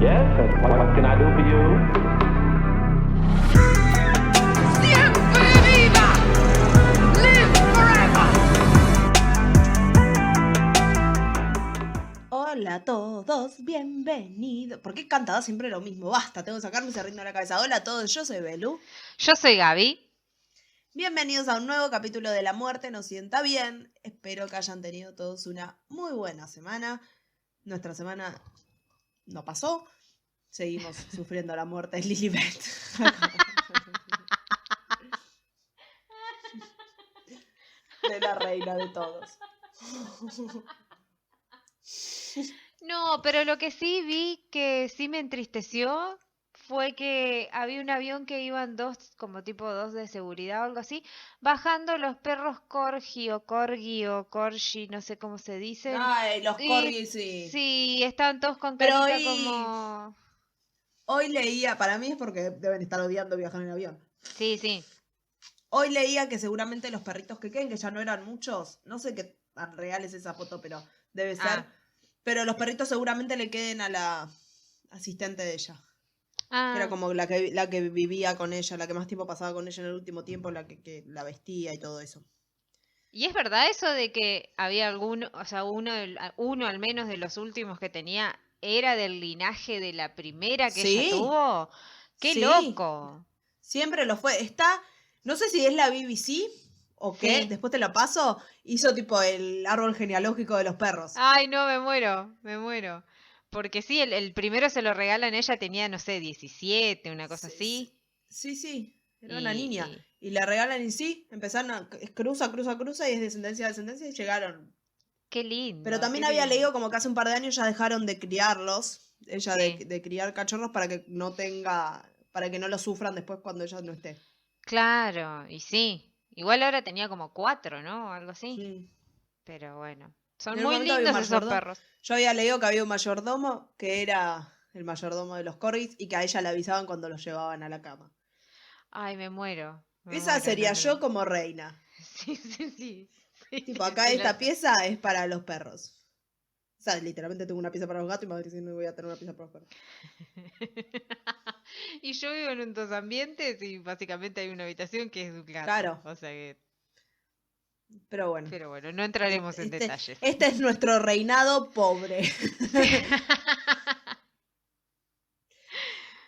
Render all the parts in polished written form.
Yes, and what can I do for you? ¡Siempre viva! ¡Live forever! Hola a todos, bienvenidos. ¿Por qué he cantado siempre lo mismo? Basta, tengo que sacarme ese ritmo de la cabeza. Hola a todos, yo soy Belu. Yo soy Gaby. Bienvenidos a un nuevo capítulo de La Muerte nos sienta bien. Espero que hayan tenido todos una muy buena semana. Nuestra semana no pasó. Seguimos sufriendo la muerte de Lilibet. De la reina de todos. No, pero lo que sí vi que sí me entristeció fue que había un avión que iban dos, como tipo dos de seguridad o algo así, bajando los perros corgi o corgi, no sé cómo se dicen. Ay, los Y corgis, sí. sí, estaban todos con Pero carita hoy, como... hoy leía, para mí es porque deben estar odiando viajar en avión. Sí, sí. Hoy leía que seguramente los perritos que queden, que ya no eran muchos, no sé qué tan real es esa foto, pero debe ser. Ah. Pero los perritos seguramente le queden a la asistente de ella. Que era Ah, como la que vivía con ella, la que más tiempo pasaba con ella en el último tiempo, la que la vestía y todo eso. ¿y es verdad eso de que había alguno, o sea, uno al menos de los últimos que tenía era del linaje de la primera que ella Sí, tuvo? ¡Qué sí, loco! siempre lo fue. Está, no sé si es la BBC o qué, Sí. después te lo paso, hizo tipo el árbol genealógico de los perros. Ay, no, me muero, me muero. Porque sí, el primero se lo regalan, ella tenía, no sé, 17, una cosa Sí, sí, así. sí, era una Y, niña. y Y la regalan y sí, empezaron a cruza y es descendencia y llegaron. qué Pero lindo, también qué había lindo. leído como que hace un par de años ya dejaron de criarlos, ella Sí, de criar cachorros para que no tenga, para que no los sufran después cuando ella no esté. claro, y sí. Igual ahora tenía como 4, ¿no? Algo así. Sí. Pero bueno, En son un muy momento había un lindos esos mayordomo. perros. Yo había leído que había un mayordomo que era el mayordomo de los corgis y que a ella le avisaban cuando los llevaban a la cama. Ay, me Esa muero, no, sería no, no. yo como reina. Sí, sí, sí, sí, Tipo, acá sí, esta pieza es para los perros. O sea, literalmente tengo una pieza para los gatos y me va diciendo que voy a tener una pieza para los perros. Y yo vivo en un dos ambientes y básicamente hay una habitación que es un gato. Claro, O sea que, pero bueno. pero bueno, no entraremos en detalles. Este es nuestro reinado pobre. Sí.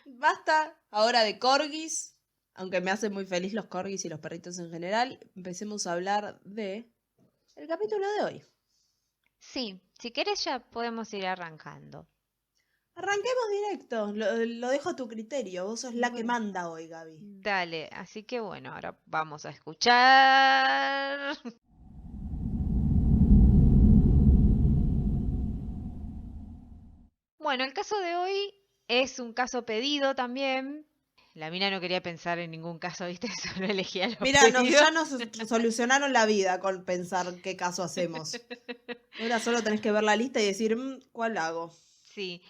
Basta ahora de corgis. Aunque me hacen muy feliz los corgis y los perritos en general. Empecemos a hablar de el capítulo de hoy. Sí, si quieres ya podemos ir arrancando. Arranquemos directo. Lo dejo a tu criterio. Vos sos la que Bueno, manda hoy, Gaby. dale, así que bueno, ahora vamos a escuchar. Bueno, el caso de hoy es un caso pedido también. La mina no quería pensar en ningún caso, ¿viste? Solo elegía los Mira, pedidos. ya nos solucionaron la vida con pensar qué caso hacemos. Ahora solo tenés que ver la lista y decir, ¿cuál hago? Sí,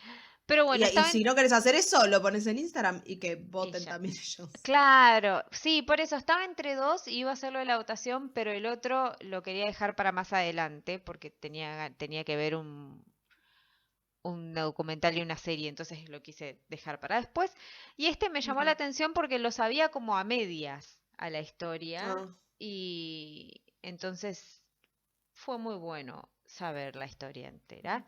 pero bueno, Y estaba si no querés hacer eso, lo pones en Instagram y que y voten ya. también ellos. Claro, sí, por eso estaba entre dos y iba a hacerlo de la votación, pero el otro lo quería dejar para más adelante porque tenía que ver un documental y una serie, entonces lo quise dejar para después. Y este me llamó la Ujú. atención porque lo sabía como a medias a la historia Ah. y entonces fue muy bueno saber la historia entera.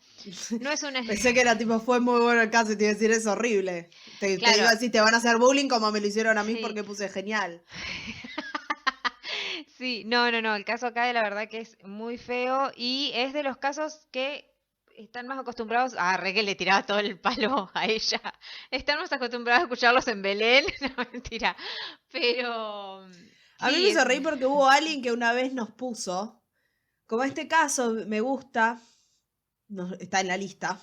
No es una... Pensé que era tipo, fue muy bueno el caso y te iba a decir, es horrible. Te iba Claro, a decir, te van a hacer bullying como me lo hicieron a mí sí. porque puse genial. Sí, no, no, no, el caso acá de la verdad que es muy feo y es de los casos que están más acostumbrados a re que le tiraba todo el palo a ella. Están más acostumbrados a escucharlos en Belén, no mentira. Pero A mí me sí, hizo reír porque hubo alguien que una vez nos puso, como este caso me gusta, está en la lista,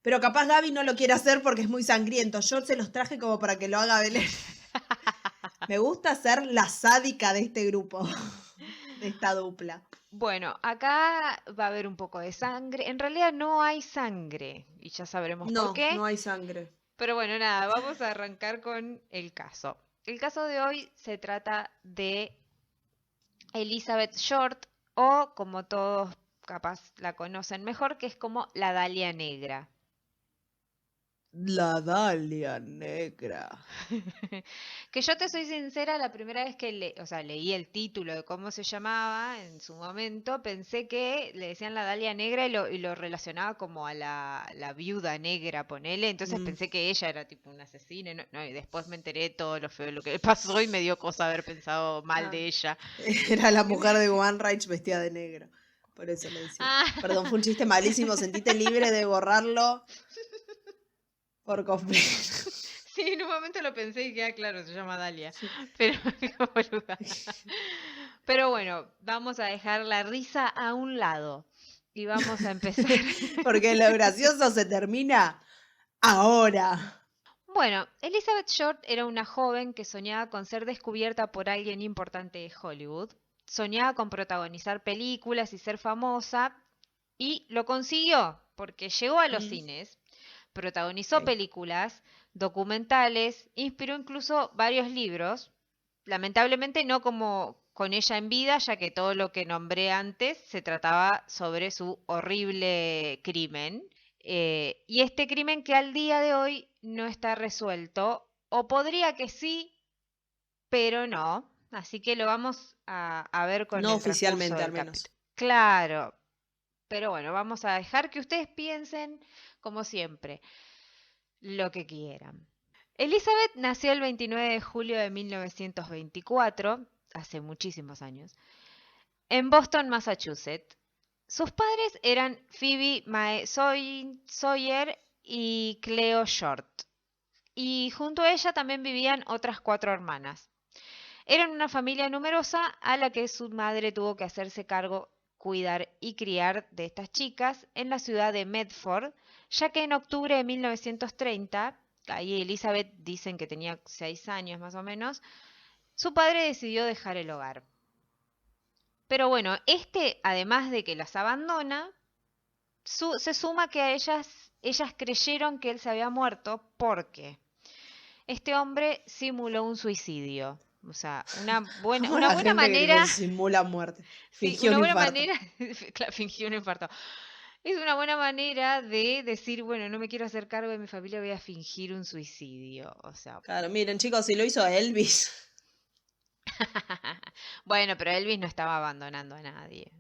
pero capaz Gaby no lo quiere hacer porque es muy sangriento. Yo se los traje como para que lo haga Belén. Me gusta ser la sádica de este grupo, de esta dupla. bueno, acá va a haber un poco de sangre. En realidad no hay sangre y ya sabremos por No, qué. no hay sangre. Pero bueno, nada, vamos a arrancar con el caso. El caso de hoy se trata de Elizabeth Short o como todos capaz la conocen mejor, que es como la Dalia Negra. La Dalia Negra. Que yo te soy sincera, la primera vez que leí el título de cómo se llamaba en su momento, pensé que le decían la Dalia Negra y lo relacionaba como a la viuda negra, ponele, entonces Mm, pensé que ella era tipo una asesina, y después me enteré de todo lo feo, lo que le pasó y me dio cosa haber pensado mal ah, de ella. Era la mujer de One Reich vestida de negro. Por eso le decía. Ah, Perdón, fue un chiste malísimo. Sentite libre de borrarlo por completo. sí, en un momento lo pensé y queda claro, se llama Dalia, pero qué boluda. Pero bueno, vamos a dejar la risa a un lado y vamos a empezar. Porque lo gracioso se termina ahora. Bueno, Elizabeth Short era una joven que soñaba con ser descubierta por alguien importante de Hollywood. Soñaba con protagonizar películas y ser famosa y lo consiguió porque llegó a los Mm, cines, protagonizó ok. películas, documentales, inspiró incluso varios libros. Lamentablemente no como con ella en vida, ya que todo lo que nombré antes se trataba sobre su horrible crimen. Y este crimen que al día de hoy no está resuelto, o podría que sí, pero no. Así que lo vamos a ver con No el transcurso oficialmente, al del capítulo. menos. Claro, pero bueno, vamos a dejar que ustedes piensen, como siempre, lo que quieran. Elizabeth nació el 29 de julio de 1924, hace muchísimos años, en Boston, Massachusetts. Sus padres eran Phoebe Mae Sawyer y Cleo Short, y junto a ella también vivían otras 4 hermanas. Eran una familia numerosa a la que su madre tuvo que hacerse cargo, cuidar y criar de estas chicas en la ciudad de Medford, ya que en octubre de 1930, ahí Elizabeth dicen que tenía 6 años más o menos, su padre decidió dejar el hogar. Pero bueno, además de que las abandona, se suma que a ellas creyeron que él se había muerto porque este hombre simuló un suicidio. O sea, Como una la buena gente que tipo manera, simula muerte. sí, Fingió una un buena infarto. manera, claro, fingió un infarto. Es una buena manera de decir, bueno, no me quiero hacer cargo de mi familia, voy a fingir un suicidio. O sea, Claro, miren, chicos, si lo hizo Elvis. bueno, pero Elvis no estaba abandonando a nadie,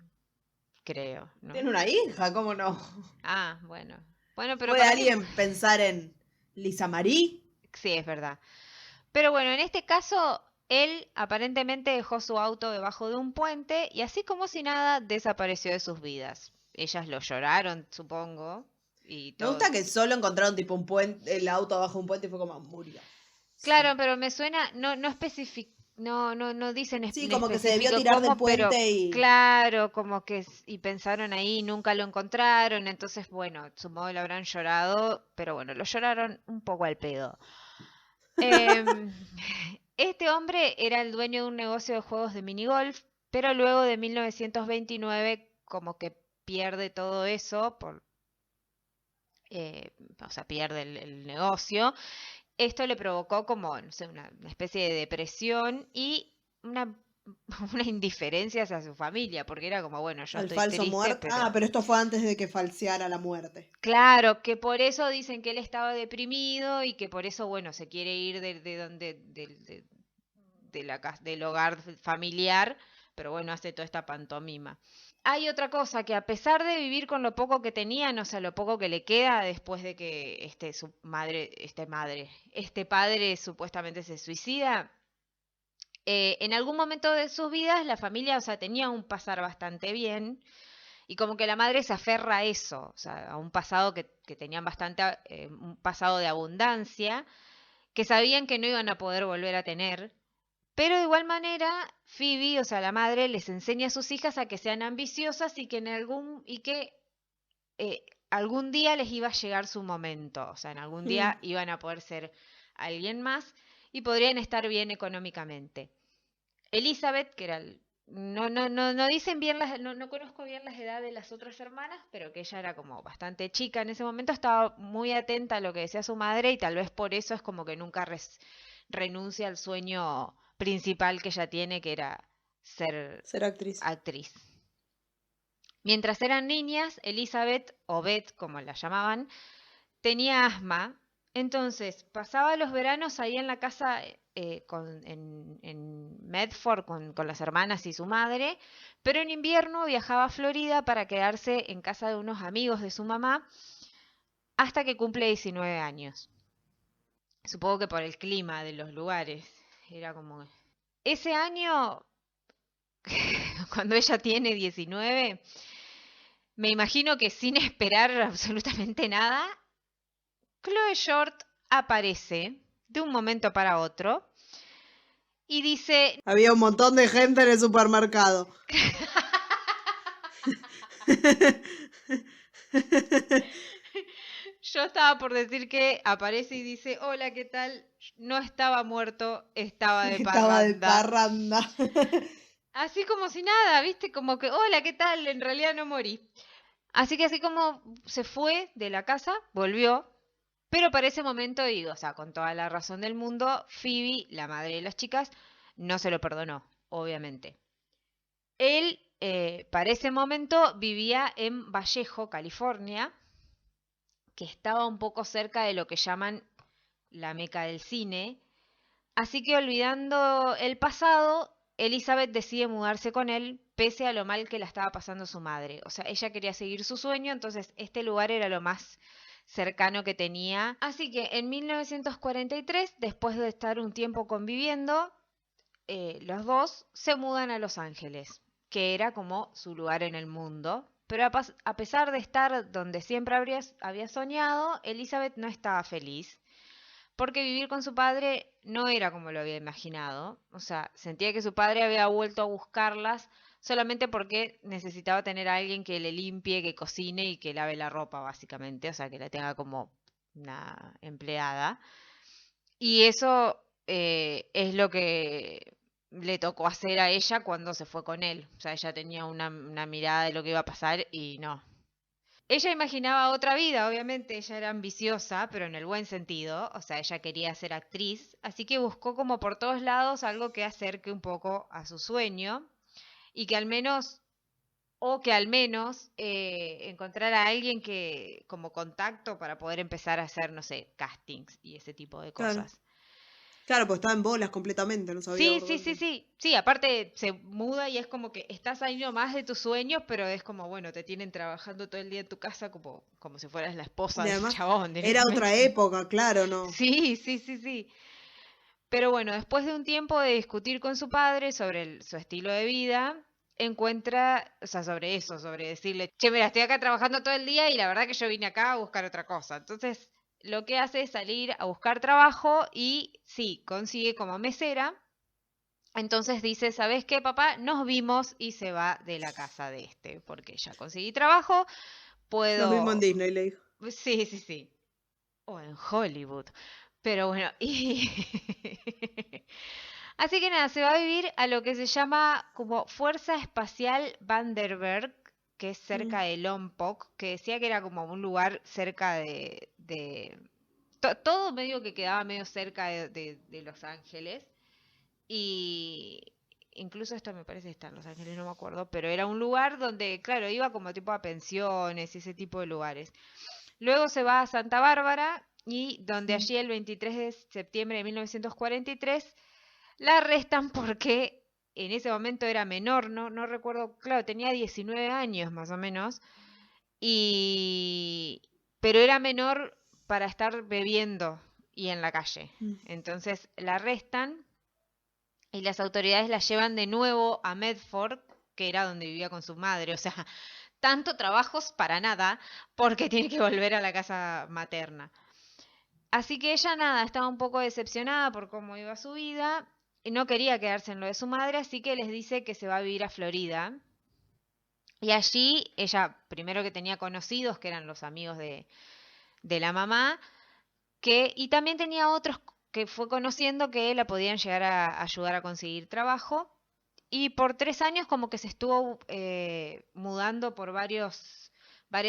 creo, ¿no? Tiene una hija, ¿cómo no? Ah, bueno. Bueno, pero ¿Puede para mí, alguien pensar en Lisa Marie? sí, es verdad. Pero bueno, en este caso, él aparentemente dejó su auto debajo de un puente y así como si nada desapareció de sus vidas. Ellas lo lloraron, supongo, y Me todo. gusta que solo encontraron tipo un puente, el auto abajo de un puente y fue como murió. Sí. Claro, pero me suena, no dicen Sí, en como que se debió específico tirar del cómo, pero puente y. claro, como que y pensaron ahí, nunca lo encontraron, entonces bueno, supongo que lo habrán llorado, pero bueno, lo lloraron un poco al pedo. Em, este hombre era el dueño de un negocio de juegos de minigolf, pero luego de 1929 como que pierde todo eso, o sea, pierde el negocio. Esto le provocó como, no sé, una especie de depresión y una, una indiferencia hacia su familia, porque era como, bueno, yo El estoy falso triste, muerte. Ah, pero pero esto fue antes de que falseara la muerte. claro, que por eso dicen que él estaba deprimido y que por eso, bueno, se quiere ir de donde, del hogar familiar, pero bueno, hace toda esta pantomima. Hay otra cosa, que a pesar de vivir con lo poco que tenían, o sea, lo poco que le queda después de que este padre supuestamente se suicida, en algún momento de sus vidas la familia, o sea, tenía un pasar bastante bien y como que la madre se aferra a eso, o sea, a un pasado que tenían bastante, un pasado de abundancia, que sabían que no iban a poder volver a tener, pero de igual manera, Phoebe, o sea, la madre, les enseña a sus hijas a que sean ambiciosas y que algún día les iba a llegar su momento, o sea, en algún Mm. día iban a poder ser alguien más y podrían estar bien económicamente. Elizabeth, que era no dicen bien no conozco bien las edades de las otras hermanas, pero que ella era como bastante chica en ese momento, estaba muy atenta a lo que decía su madre y tal vez por eso es como que nunca renuncia al sueño principal que ella tiene, que era ser Ser actriz. actriz. Mientras eran niñas, Elizabeth, o Beth como la llamaban, tenía asma Entonces, pasaba los veranos ahí en la casa en Medford con las hermanas y su madre, pero en invierno viajaba a Florida para quedarse en casa de unos amigos de su mamá hasta que cumple 19 años. Supongo que por el clima de los lugares. Era como... Ese año, cuando ella tiene 19, me imagino que sin esperar absolutamente nada, Chloe Short aparece de un momento para otro y dice, Había un montón de gente en el supermercado. yo estaba por decir que aparece y dice, hola, ¿qué tal? No estaba muerto, estaba de Estaba de parranda. parranda. Así como si nada, ¿viste? Como que, hola, ¿qué tal? En realidad no morí. Así que así como se fue de la casa, volvió. Pero para ese momento, digo, o sea, con toda la razón del mundo, Phoebe, la madre de las chicas, no se lo perdonó, obviamente. Él, para ese momento, vivía en Vallejo, California, que estaba un poco cerca de lo que llaman la Meca del cine. Así que olvidando el pasado, Elizabeth decide mudarse con él, pese a lo mal que la estaba pasando su madre. O sea, ella quería seguir su sueño, entonces este lugar era lo más cercano que tenía. Así que en 1943, después de estar un tiempo conviviendo, los dos se mudan a Los Ángeles, que era como su lugar en el mundo. Pero a pesar de estar donde siempre había soñado, Elizabeth no estaba feliz, porque vivir con su padre no era como lo había imaginado. O sea, sentía que su padre había vuelto a buscarlas solamente porque necesitaba tener a alguien que le limpie, que cocine y que lave la ropa, básicamente. O sea, que la tenga como una empleada. Y eso es lo que le tocó hacer a ella cuando se fue con él. O sea, ella tenía una mirada de lo que iba a pasar y no. Ella imaginaba otra vida, obviamente, ella era ambiciosa, pero en el buen sentido, o sea, ella quería ser actriz, así que buscó como por todos lados algo que acerque un poco a su sueño y que al menos, o que al menos encontrara a alguien que como contacto para poder empezar a hacer, no sé, castings y ese tipo de Claro. cosas. Claro, pues estaba en bolas completamente, no sabía Sí, por sí, sí, dónde. sí. Sí, aparte se muda y es como que estás ahí nomás de tus sueños, pero es como, bueno, te tienen trabajando todo el día en tu casa como si fueras la esposa Y del además, chabón era otra directamente. época, claro, ¿no? Sí, sí, sí, sí. Pero bueno, después de un tiempo de discutir con su padre sobre su estilo de vida, encuentra, o sea, sobre eso, sobre decirle, che, mira, estoy acá trabajando todo el día y la verdad que yo vine acá a buscar otra cosa. Entonces, lo que hace es salir a buscar trabajo y sí, consigue como mesera. Entonces dice, ¿sabes qué, papá? Nos vimos y se va de la casa de este, porque ya conseguí trabajo, Nos vimos en puedo... Disney, le dijo. Sí, sí, sí. O en Hollywood. Pero bueno, y... Así que nada, se va a vivir a lo que se llama como Fuerza Espacial Vandenberg, que es cerca de Lompoc, que decía que era como un lugar cerca todo medio que quedaba medio cerca de Los Ángeles. Y incluso esto me parece que está en Los Ángeles, no me acuerdo, pero era un lugar donde, claro, iba como tipo a pensiones y ese tipo de lugares. Luego se va a Santa Bárbara y donde allí el 23 de septiembre de 1943 la arrestan porque en ese momento era menor, no recuerdo, claro, tenía 19 años más o menos, y pero era menor para estar bebiendo y en la calle. Entonces la arrestan y las autoridades la llevan de nuevo a Medford, que era donde vivía con su madre. O sea, tanto trabajos para nada, porque tiene que volver a la casa materna. Así que ella nada, estaba un poco decepcionada por cómo iba su vida y no quería quedarse en lo de su madre, así que les dice que se va a vivir a Florida. Y allí ella, primero que tenía conocidos, que eran los amigos de la mamá, y también tenía otros que fue conociendo que la podían llegar a ayudar a conseguir trabajo. Y por 3 años como que se estuvo mudando por varias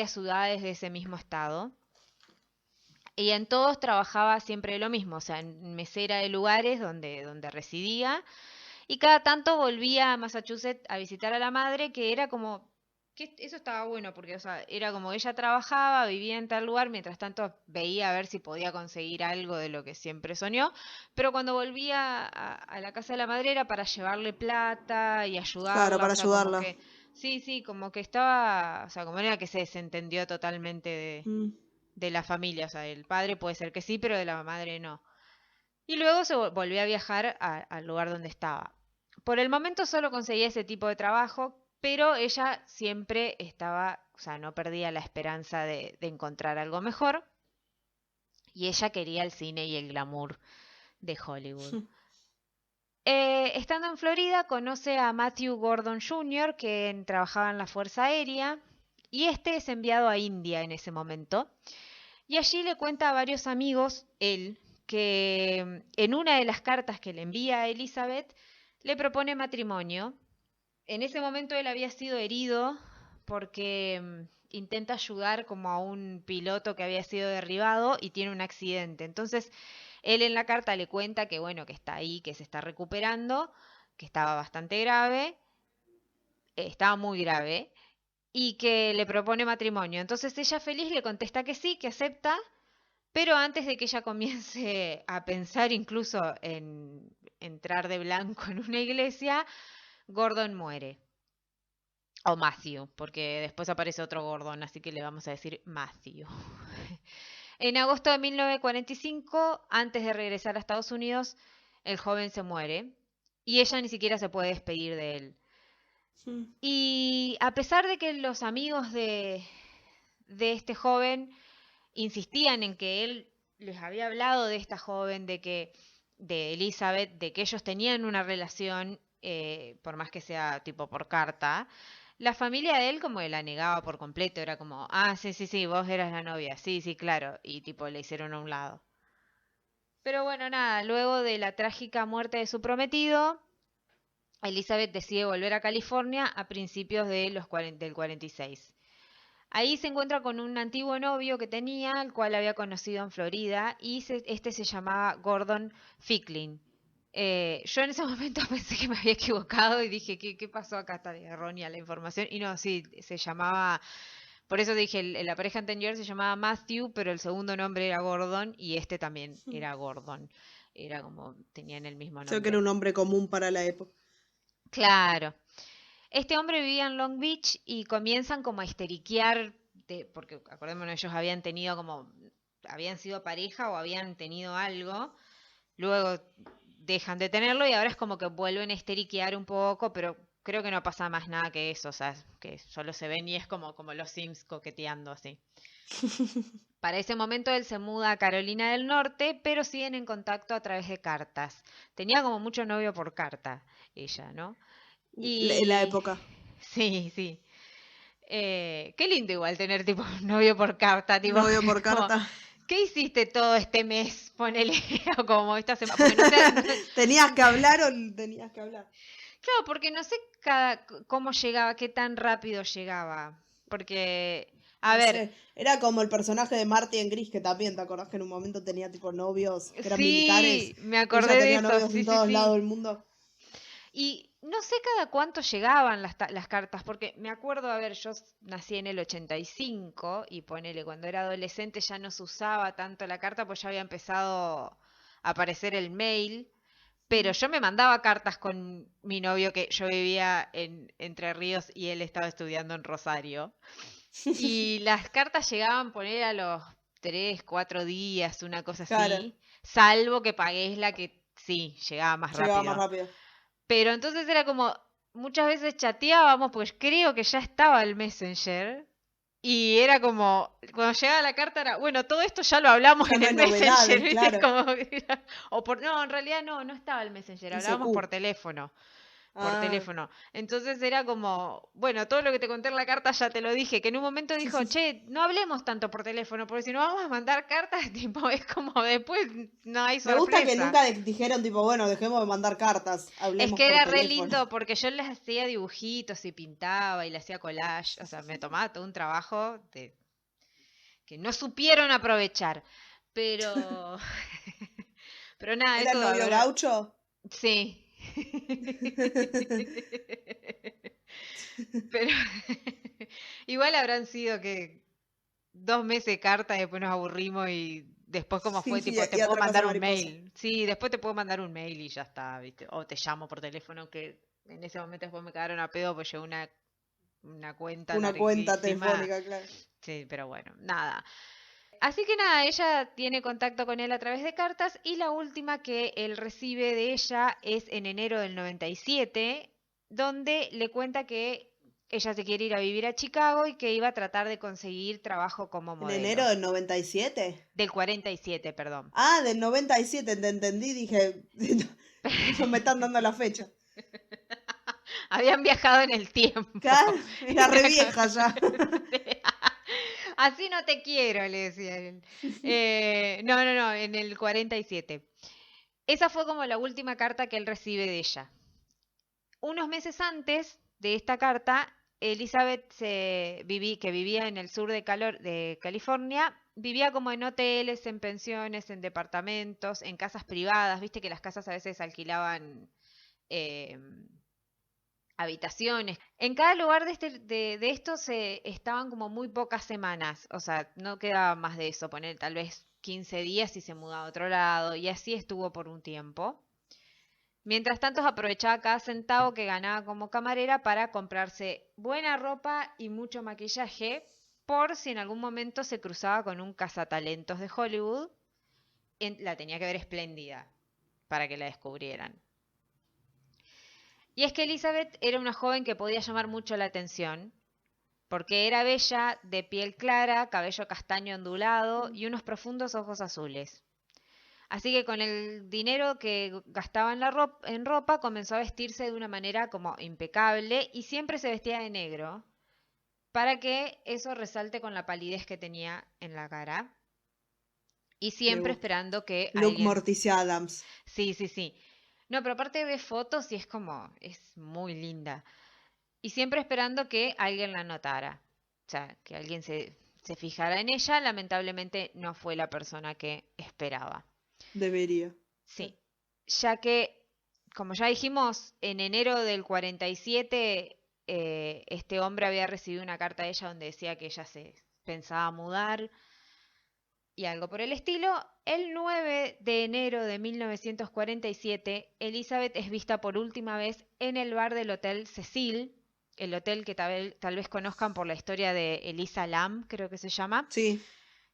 ciudades de ese mismo estado. Y en todos trabajaba siempre lo mismo, o sea, en mesera de lugares donde residía. Y cada tanto volvía a Massachusetts a visitar a la madre, que era como que eso estaba bueno porque, o sea, era como ella trabajaba, vivía en tal lugar, mientras tanto veía a ver si podía conseguir algo de lo que siempre soñó, pero cuando volvía a la casa de la madre era para llevarle plata y Claro, ayudarla, o para sea, como ayudarla. que, sí, como que estaba, o sea, como era que se desentendió totalmente Mm. de la familia, o sea, el padre puede ser que sí, pero de la madre no. Y luego se volvió a viajar al lugar donde estaba. Por el momento solo conseguía ese tipo de trabajo, pero ella siempre estaba, o sea, no perdía la esperanza de encontrar algo mejor. Y ella quería el cine y el glamour de Hollywood. Estando en Florida, conoce a Matthew Gordon Jr., que trabajaba en la Fuerza Aérea, y este es enviado a India en ese momento. Y allí le cuenta a varios amigos, él, que en una de las cartas que le envía a Elizabeth, le propone matrimonio. En ese momento él había sido herido porque intenta ayudar como a un piloto que había sido derribado y tiene un accidente. Entonces, él en la carta le cuenta que bueno, que está ahí, que se está recuperando, que estaba bastante grave, estaba muy grave, y que le propone matrimonio. Entonces ella feliz le contesta que sí, que acepta, pero antes de que ella comience a pensar incluso en entrar de blanco en una iglesia, Gordon muere. O Matthew, porque después aparece otro Gordon, así que le vamos a decir Matthew. En agosto de 1945, antes de regresar a Estados Unidos, el joven se muere y ella ni siquiera se puede despedir de él. Y a pesar de que los amigos de este joven insistían en que él les había hablado de esta joven, de Elizabeth, de que ellos tenían una relación, por más que sea tipo por carta, la familia de él como que la negaba por completo, era como, ah, sí, vos eras la novia, sí, claro, y tipo le hicieron a un lado. Pero bueno, nada, luego de la trágica muerte de su prometido, Elizabeth decide volver a California a principios de del 46. Ahí se encuentra con un antiguo novio que tenía, el cual había conocido en Florida, y este se llamaba Gordon Ficklin. Yo en ese momento pensé que me había equivocado y dije, ¿qué pasó acá? Está errónea la información. Y no, sí, se llamaba, por eso dije, la pareja anterior se llamaba Matthew, pero el segundo nombre era Gordon y este también era Gordon. Era como, tenían el mismo Creo que era nombre. un nombre común para la época. Claro. Este hombre vivía en Long Beach y comienzan como a histeriquear, porque acordémonos, ellos habían tenido como, habían sido pareja o habían tenido algo, luego dejan de tenerlo y ahora es como que vuelven a histeriquear un poco, pero creo que no pasa más nada que eso, o sea, que solo se ven y es como los Sims coqueteando así. Para ese momento él se muda a Carolina del Norte, pero siguen en contacto a través de cartas. Tenía como mucho novio por carta, ella, ¿no? En la Y época. sí. Qué lindo igual tener tipo un novio por carta, tipo, Novio por como, carta. ¿qué hiciste todo este mes? Ponele, o como esta semana, porque no sé, ¿Tenías que hablar o tenías que hablar? claro, porque no sé cómo llegaba, qué tan rápido llegaba, porque, a No ver, sé, era como el personaje de Marty en Gris, que también, ¿te acordás que en un momento tenía tipo novios que eran militares? sí, me Y ella acordé de tenía eso, novios en todos lados del mundo. Y no sé cada cuánto llegaban las cartas, porque me acuerdo, a ver, yo nací en el 85 y ponele, cuando era adolescente ya no se usaba tanto la carta, pues ya había empezado a aparecer el mail, pero yo me mandaba cartas con mi novio que yo vivía en Entre Ríos y él estaba estudiando en Rosario. Y las cartas llegaban, poner a los 3, 4 días, una cosa Claro, así, salvo que pagués la que sí, llegaba más llegaba más rápido. rápido. Pero entonces era como, muchas veces chateábamos, pues creo que ya estaba el Messenger. Y era como, cuando llegaba la carta era, bueno, todo esto ya lo hablamos Ya en no hay el Messenger, novedades, ¿viste? claro. Como, no, en realidad no estaba el Messenger, hablábamos ICQ. por teléfono. Por Ah. teléfono. Entonces era como, bueno, todo lo que te conté en la carta ya te lo dije, que en un momento dijo, che, no hablemos tanto por teléfono, porque si no vamos a mandar cartas, tipo, es como después no hay Me gusta que sorpresa. nunca dijeron tipo, bueno, dejemos de mandar cartas, Es hablemos que por era re teléfono. lindo porque yo les hacía dibujitos y pintaba y le hacía collage, o sea, me tomaba todo un trabajo que no supieron aprovechar. Pero, pero nada, ¿Era el eso de novio haber, gaucho? sí. Pero, Igual habrán sido que 2 meses de carta y después nos aburrimos y después como fue, Sí, tipo, y te puedo otra cosa mandar un mariposa. mail. Sí, después te puedo mandar un mail y ya está, ¿viste? O te llamo por teléfono que en ese momento después me cagaron a pedo pues llegó una cuenta Una cuenta larguísima. telefónica, claro. Sí, pero bueno, nada. Así que nada, ella tiene contacto con él a través de cartas y la última que él recibe de ella es en enero del 97, donde le cuenta que ella se quiere ir a vivir a Chicago y que iba a tratar de conseguir trabajo como ¿En enero modelo. del 97? Del 47, perdón. Ah, del 97, te entendí, dije, no me están dando la fecha. Habían viajado en el tiempo. Claro, era re vieja ya. Así no te quiero, le decía él. No, en el 47. Esa fue como la última carta que él recibe de ella. Unos meses antes de esta carta, Elizabeth, que vivía en el sur de California, vivía como en hoteles, en pensiones, en departamentos, en casas privadas. Viste que las casas a veces alquilaban eh, habitaciones. En cada lugar de estos estaban como muy pocas semanas, o sea, no quedaba más de eso, poner tal vez 15 días y se mudaba a otro lado, y así estuvo por un tiempo. Mientras tanto, aprovechaba cada centavo que ganaba como camarera para comprarse buena ropa y mucho maquillaje, por si en algún momento se cruzaba con un cazatalentos de Hollywood, la tenía que ver espléndida para que la descubrieran. Y es que Elizabeth era una joven que podía llamar mucho la atención, porque era bella, de piel clara, cabello castaño ondulado y unos profundos ojos azules. Así que con el dinero que gastaba en ropa comenzó a vestirse de una manera como impecable y siempre se vestía de negro para que eso resalte con la palidez que tenía en la cara y Me siempre gusta. esperando que Luke alguien... Morticia Adams. Sí. No, pero aparte ve fotos y es como, es muy linda. Y siempre esperando que alguien la notara. O sea, que alguien se fijara en ella. Lamentablemente no fue la persona que esperaba. Debería. Sí, ya que, como ya dijimos, en enero del 47 este hombre había recibido una carta de ella donde decía que ella se pensaba mudar y algo por el estilo. El 9 de enero de 1947, Elizabeth es vista por última vez en el bar del Hotel Cecil, el hotel que tal vez conozcan por la historia de Elisa Lam, creo que se llama, Sí,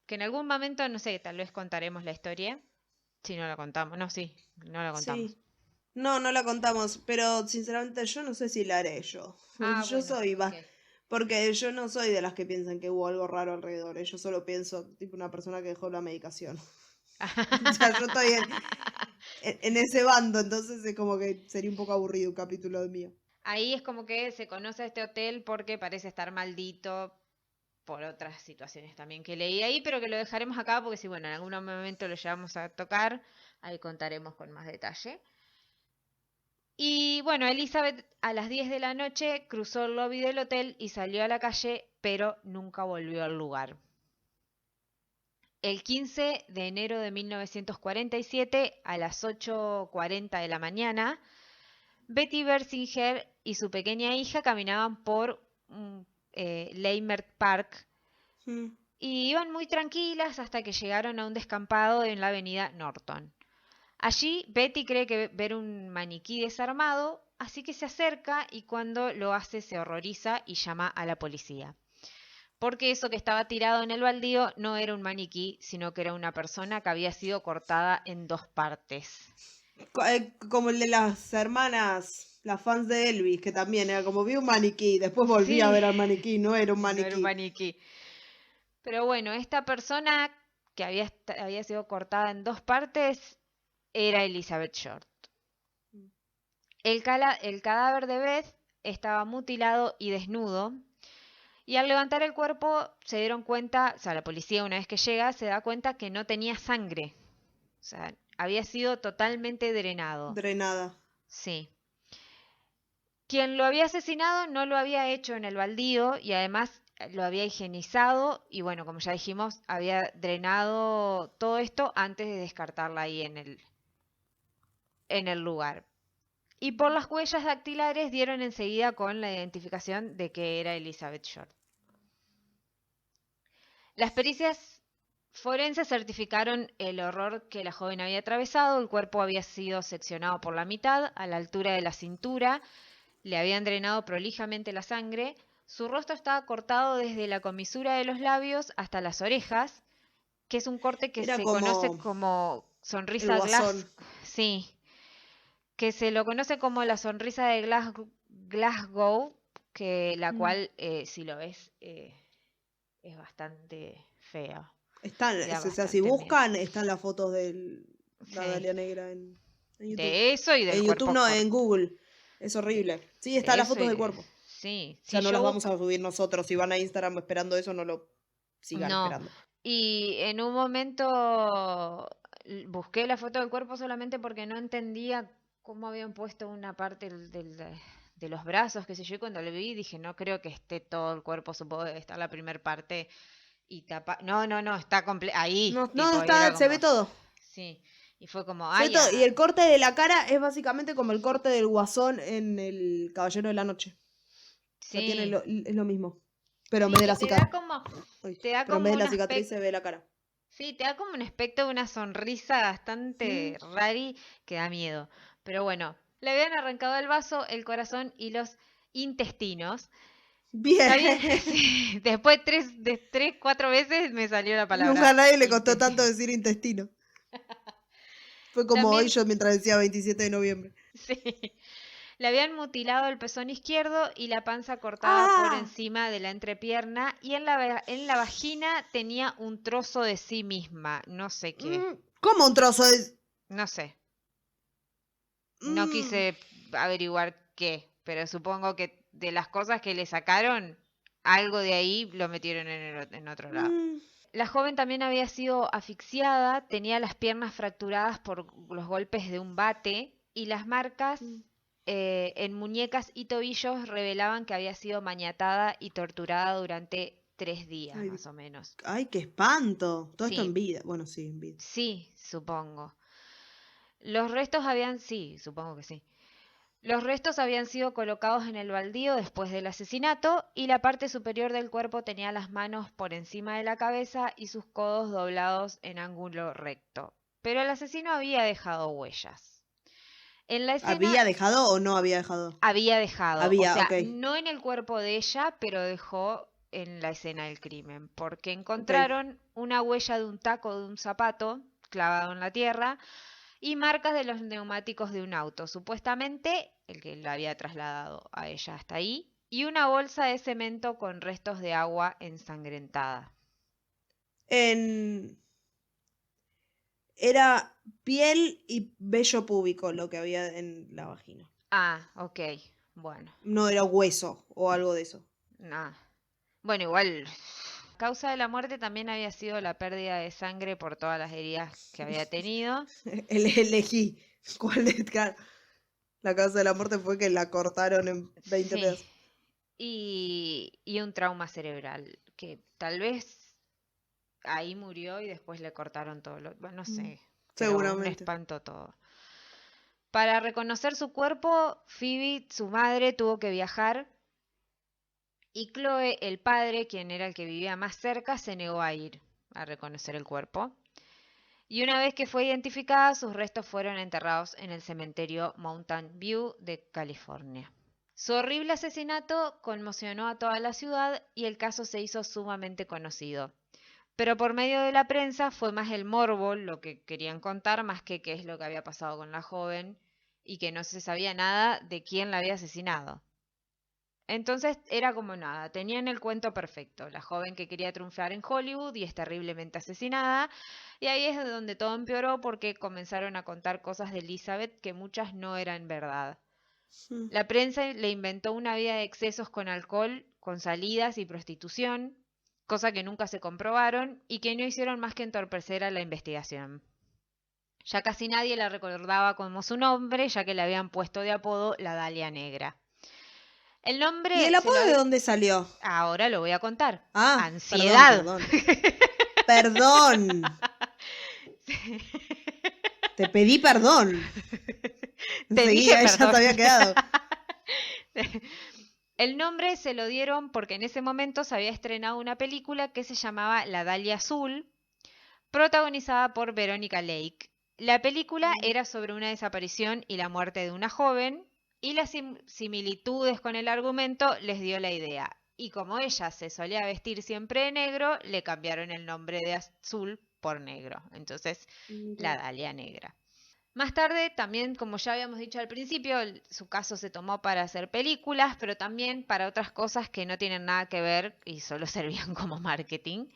que en algún momento, no sé, tal vez contaremos la historia. Si no la contamos, no, sí, no la contamos. sí. No, no la contamos, pero sinceramente yo no sé si la haré yo. Ah, Yo bueno, soy ok. porque yo no soy de las que piensan que hubo algo raro alrededor. Yo solo pienso, tipo una persona que dejó la medicación. O sea, yo estoy en ese bando, entonces es como que sería un poco aburrido un capítulo de mío. Ahí es como que se conoce a este hotel porque parece estar maldito por otras situaciones también que leí ahí, pero que lo dejaremos acá porque si, bueno, en algún momento lo llevamos a tocar, ahí contaremos con más detalle. Y bueno, Elizabeth a las 10 de la noche cruzó el lobby del hotel y salió a la calle, pero nunca volvió al lugar. El 15 de enero de 1947, a las 8:40 de la mañana, Betty Bersinger y su pequeña hija caminaban por Leimert Park Mm. y iban muy tranquilas hasta que llegaron a un descampado en la avenida Norton. Allí Betty cree que ver un maniquí desarmado, así que se acerca y cuando lo hace se horroriza y llama a la policía. Porque eso que estaba tirado en el baldío no era un maniquí, sino que era una persona que había sido cortada en 2 partes. Como el de las hermanas, las fans de Elvis, que también era como vi un maniquí, después volví a Sí, ver al maniquí, no era un no era un maniquí. maniquí. Pero bueno, esta persona que había sido cortada en 2 partes era Elizabeth Short. El cadáver de Beth estaba mutilado y desnudo. Y al levantar el cuerpo se dieron cuenta, o sea, la policía una vez que llega se da cuenta que no tenía sangre. O sea, había sido totalmente drenado. Drenada. Sí. Quien lo había asesinado no lo había hecho en el baldío y además lo había higienizado y bueno, como ya dijimos, había drenado todo esto antes de descartarla ahí en el lugar. Y por las huellas dactilares dieron enseguida con la identificación de que era Elizabeth Short. Las pericias forenses certificaron el horror que la joven había atravesado. El cuerpo había sido seccionado por la mitad, a la altura de la cintura. Le habían drenado prolijamente la sangre. Su rostro estaba cortado desde la comisura de los labios hasta las orejas, que es un corte que Era se como conoce como el sonrisa Guasón. Sí, que se lo conoce como la sonrisa de Glasgow, que la cual, si lo ves, es bastante fea. Están, Da o sea, si bastante miedo. buscan, están las fotos de la Sí. Dalia Negra en YouTube. De eso y del En cuerpo YouTube no, corto. en Google. Es horrible. Sí, De están las eso fotos y del cuerpo. Sí, O sea, sí, no yo las vamos a subir nosotros. Si van a Instagram esperando eso, no lo sigan No. esperando. Y en un momento busqué la foto del cuerpo solamente porque no entendía cómo habían puesto una parte de los brazos, qué sé yo, y cuando lo vi dije, no creo que esté todo el cuerpo, supongo que debe estar la primera parte y tapa. No, está ahí. No, tipo, y está, era se ve como, todo. sí. Y fue como, Se ve ay, todo. Y el corte de la cara es básicamente como el corte del Guasón en El Caballero de la Noche. O sea, tiene sí. es lo mismo. Pero en Sí, vez de la que te cicatriz. da como, Uy, te da pero en como vez de un la cicatriz aspecto. se ve la cara. Sí, te da como un aspecto de una sonrisa bastante rari que da miedo. Pero bueno, le habían arrancado el vaso, el corazón y los intestinos. Bien. Está bien, sí, después de 4 veces me salió la palabra. Nunca a nadie le costó intestino. tanto decir intestino. Fue como hoy También, yo mientras decía 27 de noviembre. sí, le habían mutilado el pezón izquierdo y la panza cortada por ¡Ah! encima de la entrepierna y en la vagina tenía un trozo de sí misma, no sé qué, ¿Cómo un trozo de...? no sé. No quise averiguar qué, pero supongo que de las cosas que le sacaron, algo de ahí lo metieron en otro lado. La joven también había sido asfixiada, tenía las piernas fracturadas por los golpes de un bate y las marcas en muñecas y tobillos revelaban que había sido maniatada y torturada durante 3 días Ay, más o menos. ¡Ay, qué espanto! Todo esto Sí, en vida. Bueno, sí, en vida. sí, supongo. Sí, supongo que sí. Los restos habían sido colocados en el baldío después del asesinato y la parte superior del cuerpo tenía las manos por encima de la cabeza y sus codos doblados en ángulo recto. Pero el asesino había dejado huellas. En la escena ¿Había dejado o no había dejado? había dejado, Había, o sea, ok. no en el cuerpo de ella, pero dejó en la escena del crimen, porque encontraron una huella de un taco de un zapato clavado en la tierra y marcas de los neumáticos de un auto, supuestamente el que la había trasladado a ella hasta ahí, y una bolsa de cemento con restos de agua ensangrentada. Era piel y vello púbico lo que había en la vagina. Ah, ok, bueno, No era hueso o algo de eso. nada. Bueno, igual, causa de la muerte también había sido la pérdida de sangre por todas las heridas que había tenido. Elegí cuál es, claro. La causa de la muerte fue que la cortaron en 20 Sí. pedazos. Y un trauma cerebral, que tal vez ahí murió y después le cortaron todo lo... Bueno, no sé. Pero un Seguramente. espanto todo. Para reconocer su cuerpo, Phoebe, su madre, tuvo que viajar y Chloe, el padre, quien era el que vivía más cerca, se negó a ir a reconocer el cuerpo. Y una vez que fue identificada, sus restos fueron enterrados en el cementerio Mountain View de California. Su horrible asesinato conmocionó a toda la ciudad y el caso se hizo sumamente conocido. Pero por medio de la prensa fue más el morbo lo que querían contar, más que qué es lo que había pasado con la joven y que no se sabía nada de quién la había asesinado. Entonces era como nada, tenían el cuento perfecto, la joven que quería triunfar en Hollywood y es terriblemente asesinada, y ahí es donde todo empeoró porque comenzaron a contar cosas de Elizabeth que muchas no eran verdad. La prensa le inventó una vida de excesos con alcohol, con salidas y prostitución, cosa que nunca se comprobaron y que no hicieron más que entorpecer a la investigación. Ya casi nadie la recordaba como su nombre, ya que le habían puesto de apodo la Dalia Negra. El nombre... ¿Y el apodo de dónde salió? Ahora lo voy a contar. Ah, Ansiedad. Perdón. Perdón. Te pedí perdón. Te Enseguida dije ella perdón. te había quedado. El nombre se lo dieron porque en ese momento se había estrenado una película que se llamaba La Dalia Azul, protagonizada por Veronica Lake. La película era sobre una desaparición y la muerte de una joven, y las similitudes con el argumento les dio la idea. Y como ella se solía vestir siempre de negro, le cambiaron el nombre de azul por negro. Entonces, La Dalia Negra. Más tarde, también, como ya habíamos dicho al principio, su caso se tomó para hacer películas, pero también para otras cosas que no tienen nada que ver y solo servían como marketing.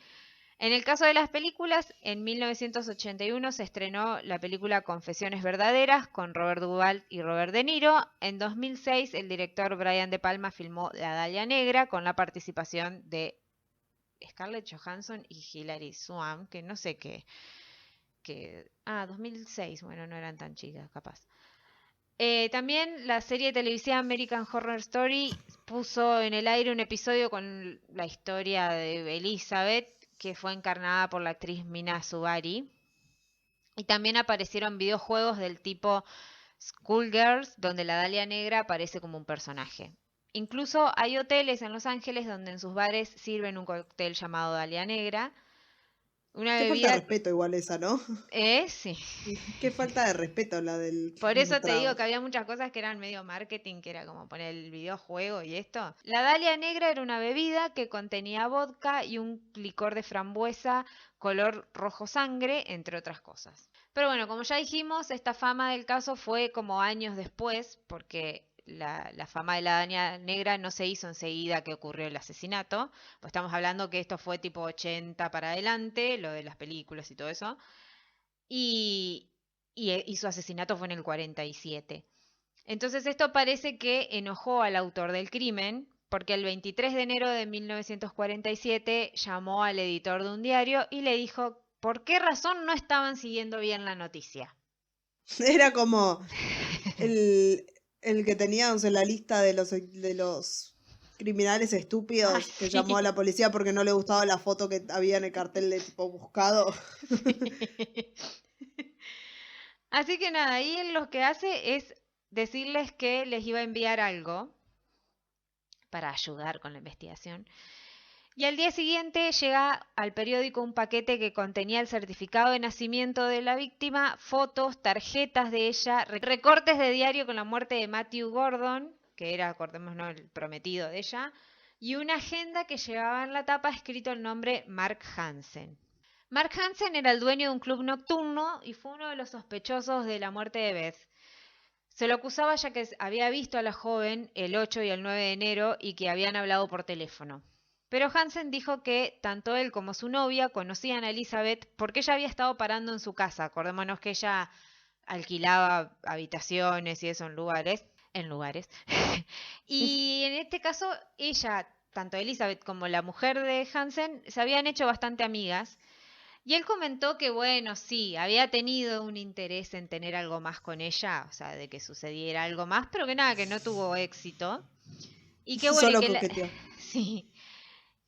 En el caso de las películas, en 1981 se estrenó la película Confesiones Verdaderas con Robert Duvall y Robert De Niro. En 2006 el director Brian De Palma filmó La Dalia Negra con la participación de Scarlett Johansson y Hilary Swank, que no sé qué. 2006, bueno, no eran tan chicas, capaz. También la serie televisiva American Horror Story puso en el aire un episodio con la historia de Elizabeth, que fue encarnada por la actriz Mina Subari. Y también aparecieron videojuegos del tipo Schoolgirls, donde la Dalia Negra aparece como un personaje. Incluso hay hoteles en Los Ángeles donde en sus bares sirven un cóctel llamado Dalia Negra. Una Qué falta de bebida... respeto igual esa, ¿no? Sí. Qué falta de respeto la del Por eso te digo trago. que había muchas cosas que eran medio marketing, que era como poner el videojuego y esto. La Dalia Negra era una bebida que contenía vodka y un licor de frambuesa color rojo sangre, entre otras cosas. Pero bueno, como ya dijimos, esta fama del caso fue como años después, porque la fama de la Dalia Negra no se hizo enseguida que ocurrió el asesinato. Pues estamos hablando que esto fue tipo 80 para adelante, lo de las películas y todo eso. Y su asesinato fue en el 47. Entonces esto parece que enojó al autor del crimen, porque el 23 de enero de 1947 llamó al editor de un diario y le dijo por qué razón no estaban siguiendo bien la noticia. Era como el que teníamos en la lista de los criminales estúpidos que llamó a la policía porque no le gustaba la foto que había en el cartel de tipo buscado. Así que nada, ahí él lo que hace es decirles que les iba a enviar algo para ayudar con la investigación. Y al día siguiente llega al periódico un paquete que contenía el certificado de nacimiento de la víctima, fotos, tarjetas de ella, recortes de diario con la muerte de Matthew Gordon, que era, acordémonos, el prometido de ella, y una agenda que llevaba en la tapa escrito el nombre Mark Hansen. Mark Hansen era el dueño de un club nocturno y fue uno de los sospechosos de la muerte de Beth. Se lo acusaba ya que había visto a la joven el 8 y el 9 de enero y que habían hablado por teléfono. Pero Hansen dijo que tanto él como su novia conocían a Elizabeth porque ella había estado parando en su casa. Acordémonos que ella alquilaba habitaciones y eso en lugares. Y en este caso, ella, tanto Elizabeth como la mujer de Hansen, se habían hecho bastante amigas. Y él comentó que, bueno, sí, había tenido un interés en tener algo más con ella, o sea, de que sucediera algo más, pero que nada, que no tuvo éxito. Y que bueno, Solo que coqueteó. sí.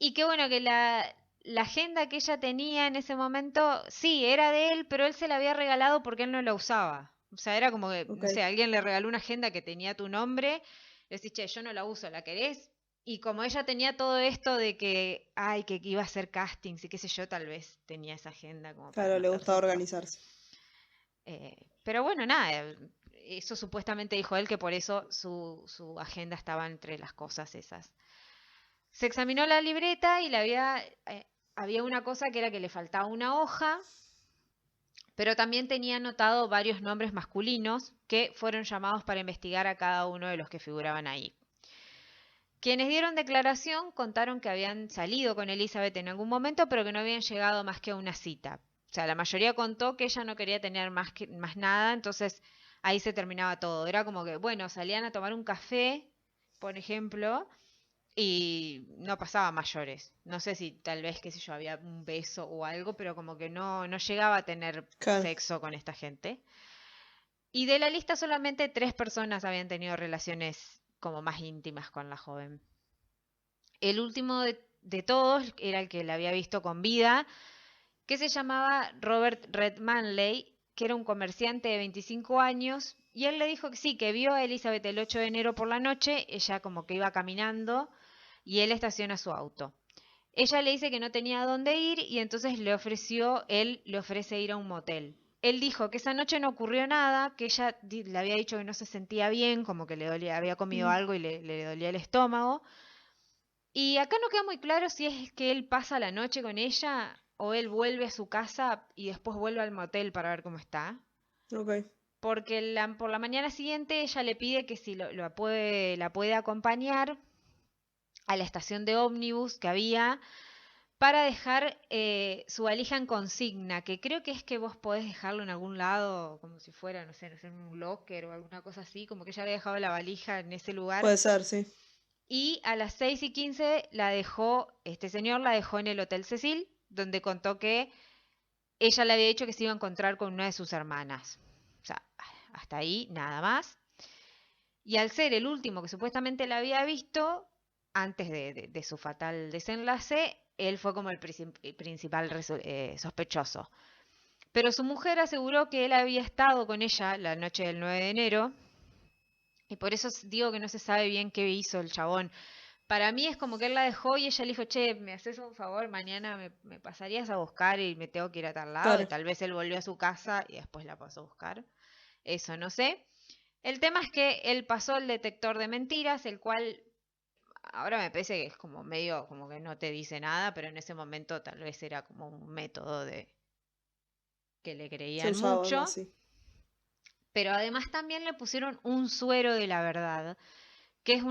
Y que bueno, que la agenda que ella tenía en ese momento, sí, era de él, pero él se la había regalado porque él no la usaba. O sea, era como que, no sé, alguien le regaló una agenda que tenía tu nombre, le decís, che, yo no la uso, ¿la querés? Y como ella tenía todo esto de que, ay, que iba a hacer castings y qué sé yo, tal vez tenía esa agenda como para Claro, le gustaba anotárselo. organizarse. Pero bueno, nada, eso supuestamente dijo él que por eso su agenda estaba entre las cosas esas. Se examinó la libreta y había una cosa que era que le faltaba una hoja, pero también tenía anotado varios nombres masculinos que fueron llamados para investigar a cada uno de los que figuraban ahí. Quienes dieron declaración contaron que habían salido con Elizabeth en algún momento, pero que no habían llegado más que a una cita. O sea, la mayoría contó que ella no quería tener más nada, entonces ahí se terminaba todo. Era como que, bueno, salían a tomar un café, por ejemplo, y no pasaba a mayores. No sé si tal vez, qué sé yo, había un beso o algo, pero como que no llegaba a tener sexo con esta gente. Y de la lista solamente 3 personas habían tenido relaciones como más íntimas con la joven. El último de todos era el que la había visto con vida, que se llamaba Robert Red Manley, que era un comerciante de 25 años, y él le dijo que sí, que vio a Elizabeth el 8 de enero por la noche, ella como que iba caminando, y él estaciona su auto. Ella le dice que no tenía dónde ir, y entonces él le ofrece ir a un motel. Él dijo que esa noche no ocurrió nada, que ella le había dicho que no se sentía bien, como que le dolía, había comido algo y le dolía el estómago. Y acá no queda muy claro si es que él pasa la noche con ella o él vuelve a su casa y después vuelve al motel para ver cómo está. Ok. Porque por la mañana siguiente ella le pide que si la puede acompañar a la estación de ómnibus que había para dejar su valija en consigna, que creo que es que vos podés dejarlo en algún lado, como si fuera, no sé, en un locker o alguna cosa así, como que ella había dejado la valija en ese lugar. Puede ser, sí. Y a las 6:15 este señor la dejó en el Hotel Cecil, donde contó que ella le había dicho que se iba a encontrar con una de sus hermanas. O sea, hasta ahí nada más. Y al ser el último que supuestamente la había visto, antes de su fatal desenlace, él fue como el principal sospechoso. Pero su mujer aseguró que él había estado con ella la noche del 9 de enero, y por eso digo que no se sabe bien qué hizo el chabón. Para mí es como que él la dejó y ella le dijo, che, ¿me haces un favor? Mañana me pasarías a buscar y me tengo que ir a tal lado. Claro. Y tal vez él volvió a su casa y después la pasó a buscar. Eso no sé. El tema es que él pasó el detector de mentiras, el cual ahora me parece que es como medio, como que no te dice nada, pero en ese momento tal vez era como un método de que le Se creían usaba mucho. más, sí. Pero además también le pusieron un suero de la verdad, que es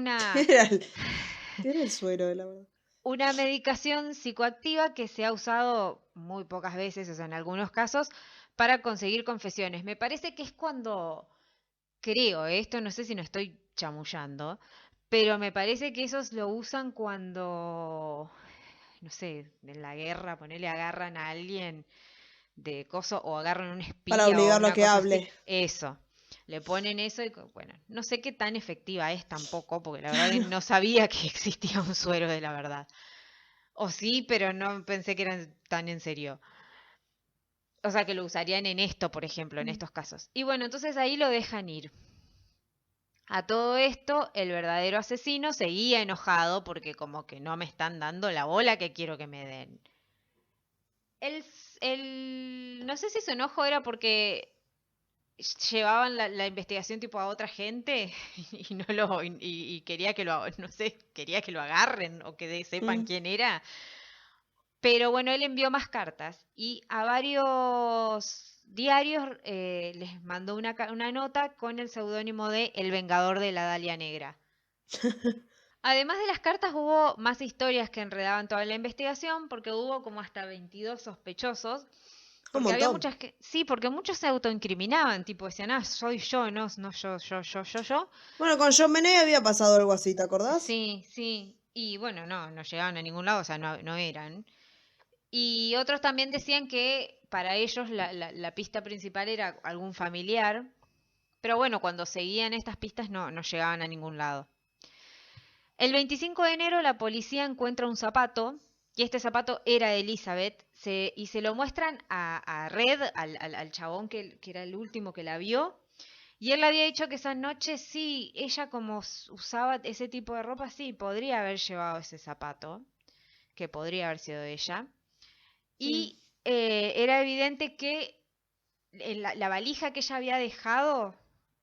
¿Qué era el suero de la verdad? una medicación psicoactiva que se ha usado muy pocas veces, o sea, en algunos casos, para conseguir confesiones. Me parece que es cuando, creo, esto no sé si no estoy chamullando, pero me parece que esos lo usan cuando, no sé, en la guerra, ponele, agarran a alguien de coso o agarran a un Para espía o obligarlo a una que cosa así. hable. Eso. Le ponen eso y, bueno, no sé qué tan efectiva es tampoco, porque la verdad que no sabía que existía un suero de la verdad. O sí, pero no pensé que eran tan en serio. O sea, que lo usarían en esto, por ejemplo, en estos casos. Y bueno, entonces ahí lo dejan ir. A todo esto, el verdadero asesino seguía enojado porque como que no me están dando la bola que quiero que me den. No sé si su enojo era porque llevaban la investigación tipo a otra gente y no y quería que no sé, quería que lo agarren o que sepan quién era. Pero bueno, él envió más cartas y a varios diarios les mandó una nota con el seudónimo de El Vengador de la Dalia Negra. Además de las cartas hubo más historias que enredaban toda la investigación porque hubo como hasta 22 sospechosos. Un Porque había montón. muchas sí, porque muchos se autoincriminaban, tipo decían, soy yo, no yo. Bueno, con John Benet había pasado algo así, ¿te acordás? Sí, sí. Y bueno, no llegaban a ningún lado, o sea, no eran. Y otros también decían que para ellos la pista principal era algún familiar. Pero bueno, cuando seguían estas pistas no llegaban a ningún lado. El 25 de enero la policía encuentra un zapato, y este zapato era de Elizabeth, y se lo muestran a Red, al chabón que era el último que la vio, y él le había dicho que esa noche sí, ella como usaba ese tipo de ropa, sí, podría haber llevado ese zapato, que podría haber sido de ella, y era evidente que en la valija que ella había dejado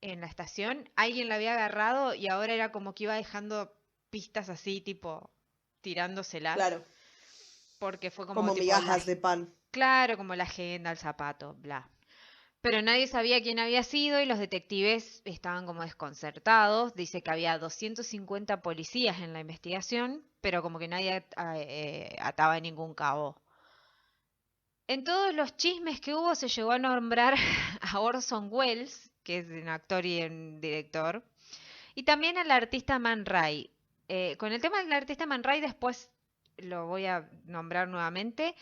en la estación, alguien la había agarrado y ahora era como que iba dejando pistas así, tipo, tirándoselas. Claro. Porque fue Como tipo migajas de pan. claro, como la agenda, el zapato, bla. Pero nadie sabía quién había sido y los detectives estaban como desconcertados. Dice que había 250 policías en la investigación, pero como que nadie ataba ningún cabo. En todos los chismes que hubo se llegó a nombrar a Orson Welles, que es un actor y un director, y también al artista Man Ray. Con el tema del artista Man Ray después lo voy a nombrar nuevamente,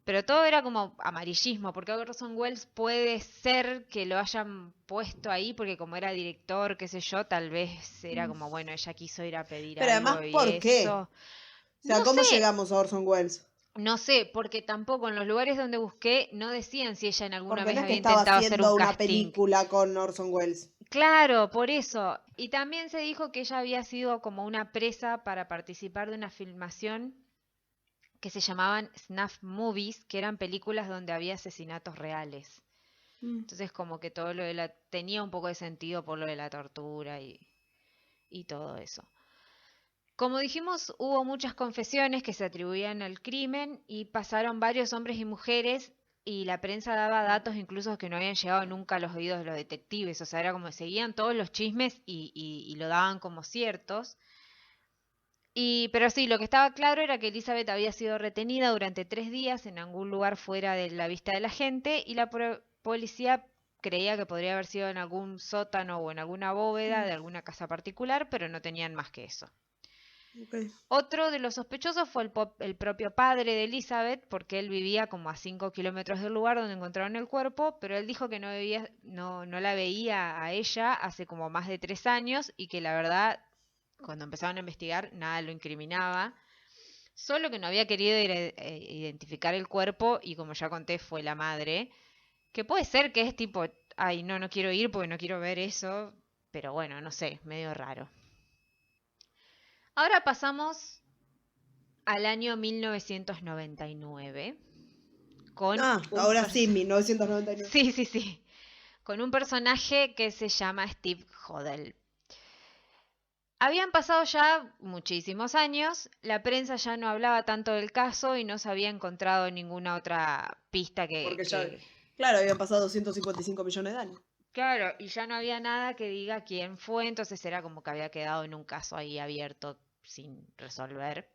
pero todo era como amarillismo, porque Orson Welles puede ser que lo hayan puesto ahí porque como era director, qué sé yo, tal vez era como, bueno, ella quiso ir a pedir Pero además, algo y ¿por qué? eso. O sea, No ¿cómo sé, llegamos a Orson Welles? No sé, porque tampoco en los lugares donde busqué no decían si ella en alguna Porque vez no es que había estaba intentado hacer haciendo un una casting. película con Orson Welles. Claro, por eso. Y también se dijo que ella había sido como una presa para participar de una filmación que se llamaban snuff movies, que eran películas donde había asesinatos reales. Entonces como que todo lo de la... tenía un poco de sentido por lo de la tortura y todo eso. Como dijimos, hubo muchas confesiones que se atribuían al crimen y pasaron varios hombres y mujeres y la prensa daba datos incluso que no habían llegado nunca a los oídos de los detectives. O sea, era como seguían todos los chismes y lo daban como ciertos. Pero sí, lo que estaba claro era que Elizabeth había sido retenida durante 3 días en algún lugar fuera de la vista de la gente y la policía creía que podría haber sido en algún sótano o en alguna bóveda de alguna casa particular, pero no tenían más que eso. Okay. Otro de los sospechosos fue el propio padre de Elizabeth, porque él vivía como a 5 kilómetros del lugar donde encontraron el cuerpo, pero él dijo que no la veía a ella hace como más de 3 años y que la verdad, cuando empezaron a investigar, nada lo incriminaba. Solo que no había querido identificar el cuerpo y como ya conté fue la madre, que puede ser que es tipo, ay no quiero ir porque no quiero ver eso, pero bueno, no sé, medio raro. Ahora pasamos al año 1999 con ahora sí, 1999. Sí, con un personaje que se llama Steve Hodel. Habían pasado ya muchísimos años, la prensa ya no hablaba tanto del caso y no se había encontrado ninguna otra pista Porque ya, claro, habían pasado 255 millones de años. Claro, y ya no había nada que diga quién fue, entonces era como que había quedado en un caso ahí abierto sin resolver.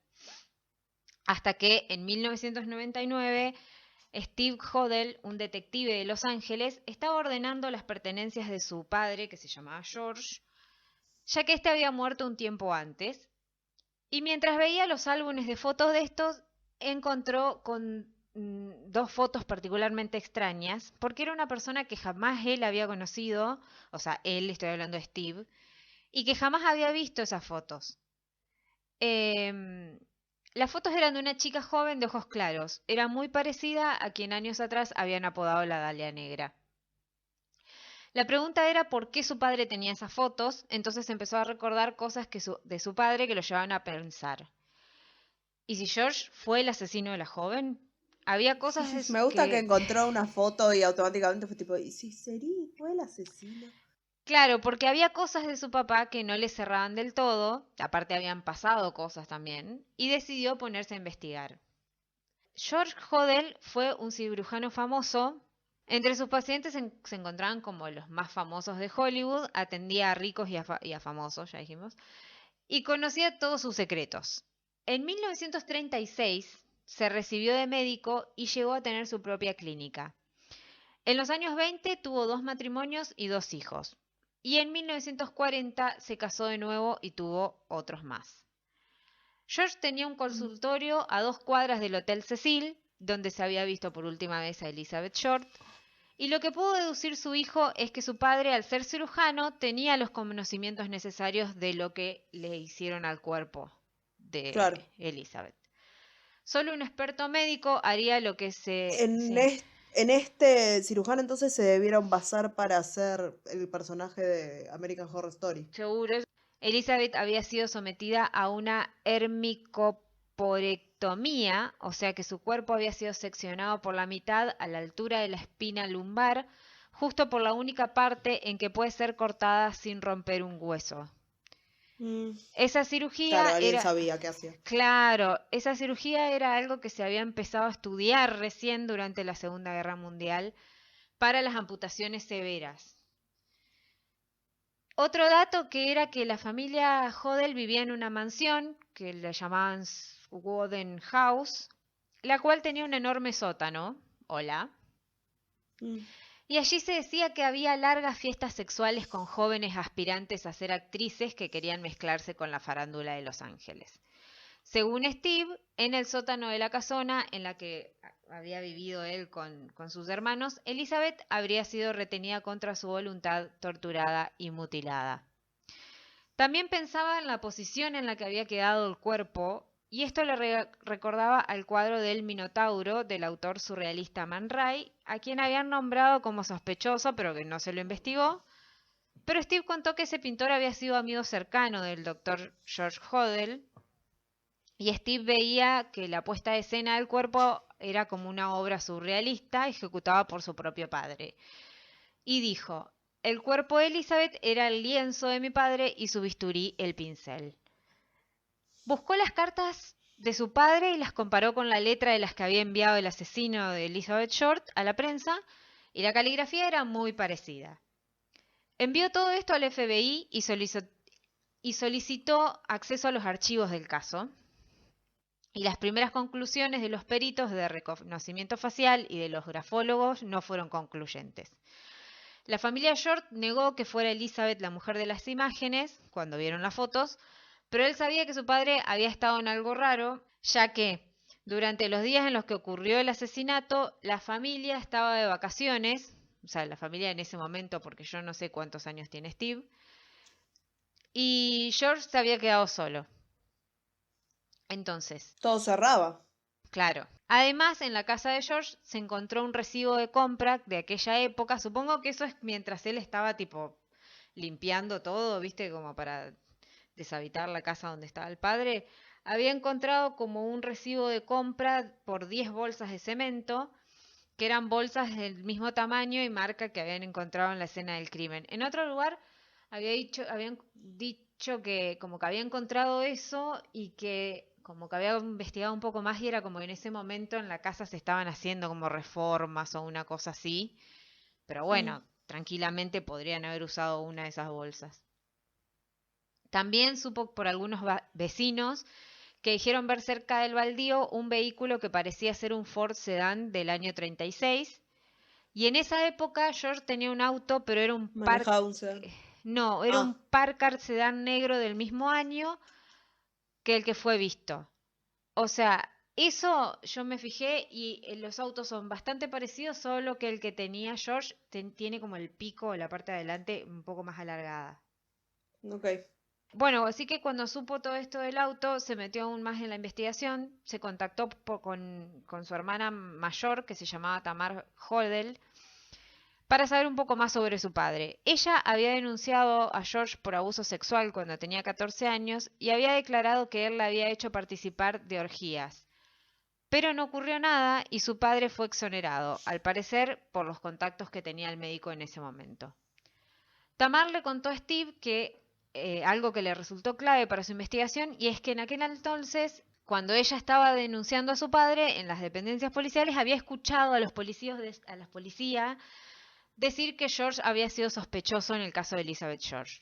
Hasta que en 1999 Steve Hodel, un detective de Los Ángeles, estaba ordenando las pertenencias de su padre, que se llamaba George, ya que éste había muerto un tiempo antes. Y mientras veía los álbumes de fotos de estos, encontró con 2 fotos particularmente extrañas, porque era una persona que jamás él había conocido, o sea, él, estoy hablando de Steve, y que jamás había visto esas fotos. Las fotos eran de una chica joven de ojos claros. Era muy parecida a quien años atrás habían apodado la Dalia Negra. La pregunta era por qué su padre tenía esas fotos, entonces empezó a recordar cosas de su padre que lo llevaban a pensar. ¿Y si George fue el asesino de la joven? Había cosas Me gusta que encontró una foto y automáticamente fue tipo, ¿y si fue el asesino? Claro, porque había cosas de su papá que no le cerraban del todo, aparte habían pasado cosas también, y decidió ponerse a investigar. George Hodel fue un cirujano famoso. Entre sus pacientes se encontraban como los más famosos de Hollywood, atendía a ricos y a famosos, ya dijimos, y conocía todos sus secretos. En 1936 se recibió de médico y llegó a tener su propia clínica. En los años 20 tuvo 2 matrimonios y 2 hijos. Y en 1940 se casó de nuevo y tuvo otros más. George tenía un consultorio a 2 cuadras del Hotel Cecil, donde se había visto por última vez a Elizabeth Short, y lo que pudo deducir su hijo es que su padre, al ser cirujano, tenía los conocimientos necesarios de lo que le hicieron al cuerpo de Elizabeth. Solo un experto médico haría lo que En este cirujano entonces se debieron basar para hacer el personaje de American Horror Story. Seguro. Elizabeth había sido sometida a una hermicoporectomía, o sea que su cuerpo había sido seccionado por la mitad a la altura de la espina lumbar, justo por la única parte en que puede ser cortada sin romper un hueso. Esa cirugía claro, alguien sabía qué hacía. Claro, esa cirugía era algo que se había empezado a estudiar recién durante la Segunda Guerra Mundial para las amputaciones severas. Otro dato que era que la familia Hodel vivía en una mansión que le llamaban Wooden House, la cual tenía un enorme sótano. Hola. Y allí se decía que había largas fiestas sexuales con jóvenes aspirantes a ser actrices que querían mezclarse con la farándula de Los Ángeles. Según Steve, en el sótano de la casona en la que había vivido él con sus hermanos, Elizabeth habría sido retenida contra su voluntad, torturada y mutilada. También pensaba en la posición en la que había quedado el cuerpo y esto le recordaba al cuadro del Minotauro del autor surrealista Man Ray, a quien habían nombrado como sospechoso, pero que no se lo investigó. Pero Steve contó que ese pintor había sido amigo cercano del doctor George Hodel, y Steve veía que la puesta de escena del cuerpo era como una obra surrealista ejecutada por su propio padre. Y dijo: el cuerpo de Elizabeth era el lienzo de mi padre y su bisturí el pincel. Buscó las cartas de su padre y las comparó con la letra de las que había enviado el asesino de Elizabeth Short a la prensa, y la caligrafía era muy parecida. Envió todo esto al FBI y solicitó acceso a los archivos del caso. Y las primeras conclusiones de los peritos de reconocimiento facial y de los grafólogos no fueron concluyentes. La familia Short negó que fuera Elizabeth la mujer de las imágenes cuando vieron las fotos, pero él sabía que su padre había estado en algo raro, ya que durante los días en los que ocurrió el asesinato, la familia estaba de vacaciones, o sea, la familia en ese momento, porque yo no sé cuántos años tiene Steve, y George se había quedado solo. Entonces, Todo cerraba. claro. Además, en la casa de George se encontró un recibo de compra de aquella época. Supongo que eso es mientras él estaba tipo limpiando todo, ¿viste? Como para deshabitar la casa donde estaba el padre. Había encontrado como un recibo de compra por 10 bolsas de cemento, que eran bolsas del mismo tamaño y marca que habían encontrado en la escena del crimen. En otro lugar habían dicho que como que había encontrado eso y que como que había investigado un poco más y era como que en ese momento en la casa se estaban haciendo como reformas o una cosa así. Pero bueno, tranquilamente podrían haber usado una de esas bolsas. También supo por algunos vecinos que dijeron ver cerca del baldío un vehículo que parecía ser un Ford Sedán del año 36. Y en esa época George tenía un auto, pero era un era un Packard Sedán negro del mismo año que el que fue visto. O sea, eso yo me fijé y los autos son bastante parecidos, solo que el que tenía George tiene como el pico o la parte de adelante un poco más alargada. Ok. Bueno, así que cuando supo todo esto del auto, se metió aún más en la investigación, se contactó con su hermana mayor, que se llamaba Tamar Hodel, para saber un poco más sobre su padre. Ella había denunciado a George por abuso sexual cuando tenía 14 años y había declarado que él la había hecho participar de orgías. Pero no ocurrió nada y su padre fue exonerado, al parecer por los contactos que tenía el médico en ese momento. Tamar le contó a Steve que algo que le resultó clave para su investigación, y es que en aquel entonces, cuando ella estaba denunciando a su padre en las dependencias policiales, había escuchado a los policías decir que George había sido sospechoso en el caso de Elizabeth George.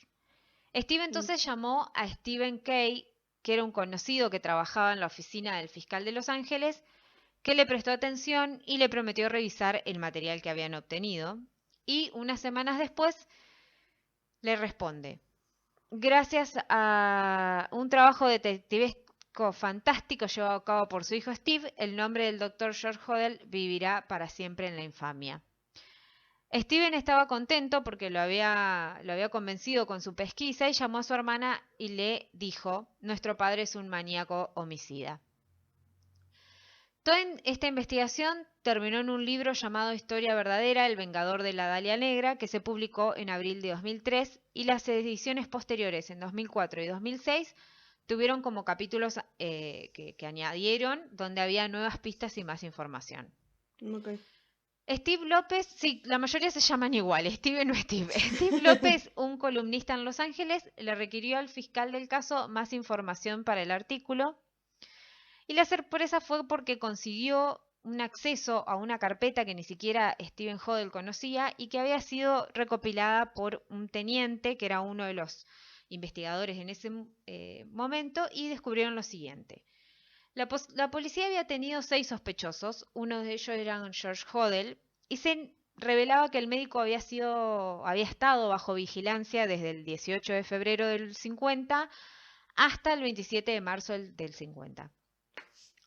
Steve entonces llamó a Stephen Kay, que era un conocido que trabajaba en la oficina del fiscal de Los Ángeles, que le prestó atención y le prometió revisar el material que habían obtenido. Y unas semanas después le responde: gracias a un trabajo detectivesco fantástico llevado a cabo por su hijo Steve, el nombre del doctor George Hodel vivirá para siempre en la infamia. Steven estaba contento porque lo había convencido con su pesquisa y llamó a su hermana y le dijo: nuestro padre es un maníaco homicida. Toda esta investigación terminó en un libro llamado Historia Verdadera, El Vengador de la Dalia Negra, que se publicó en abril de 2003, y las ediciones posteriores en 2004 y 2006 tuvieron como capítulos que añadieron, donde había nuevas pistas y más información. Okay. Steve López, sí, la mayoría se llaman igual, Steve no Steve. Steve López, un columnista en Los Ángeles, le requirió al fiscal del caso más información para el artículo. Y la sorpresa fue porque consiguió un acceso a una carpeta que ni siquiera Stephen Hodel conocía y que había sido recopilada por un teniente que era uno de los investigadores en ese momento, y descubrieron lo siguiente. La policía había tenido 6 sospechosos, uno de ellos era George Hodel, y se revelaba que el médico había estado bajo vigilancia desde el 18 de febrero del 50 hasta el 27 de marzo del 50.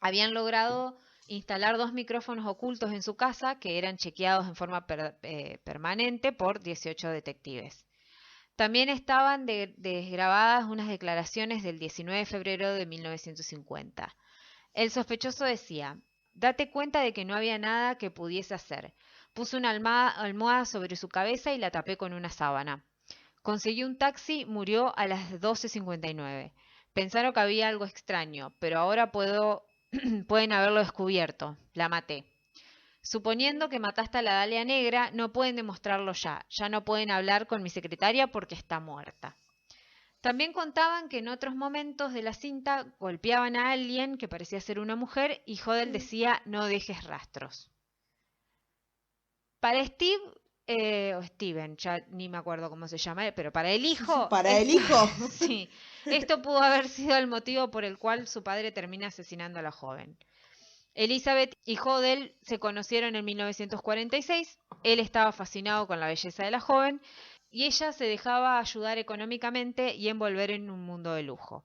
Habían logrado instalar 2 micrófonos ocultos en su casa que eran chequeados en forma permanente por 18 detectives. También estaban desgrabadas unas declaraciones del 19 de febrero de 1950. El sospechoso decía: «Date cuenta de que no había nada que pudiese hacer. Puse una almohada sobre su cabeza y la tapé con una sábana. Conseguí un taxi, murió a las 12:59. Pensaron que había algo extraño, pero ahora pueden haberlo descubierto. La maté. Suponiendo que mataste a la Dalia Negra, no pueden demostrarlo ya. Ya no pueden hablar con mi secretaria porque está muerta». También contaban que en otros momentos de la cinta golpeaban a alguien que parecía ser una mujer y Hodel decía: «No dejes rastros». Para Steve, o Steven, ya ni me acuerdo cómo se llama, pero para el hijo... ¿Para el hijo? Sí, esto pudo haber sido el motivo por el cual su padre termina asesinando a la joven. Elizabeth y Hodel se conocieron en 1946. Él estaba fascinado con la belleza de la joven y ella se dejaba ayudar económicamente y envolver en un mundo de lujo.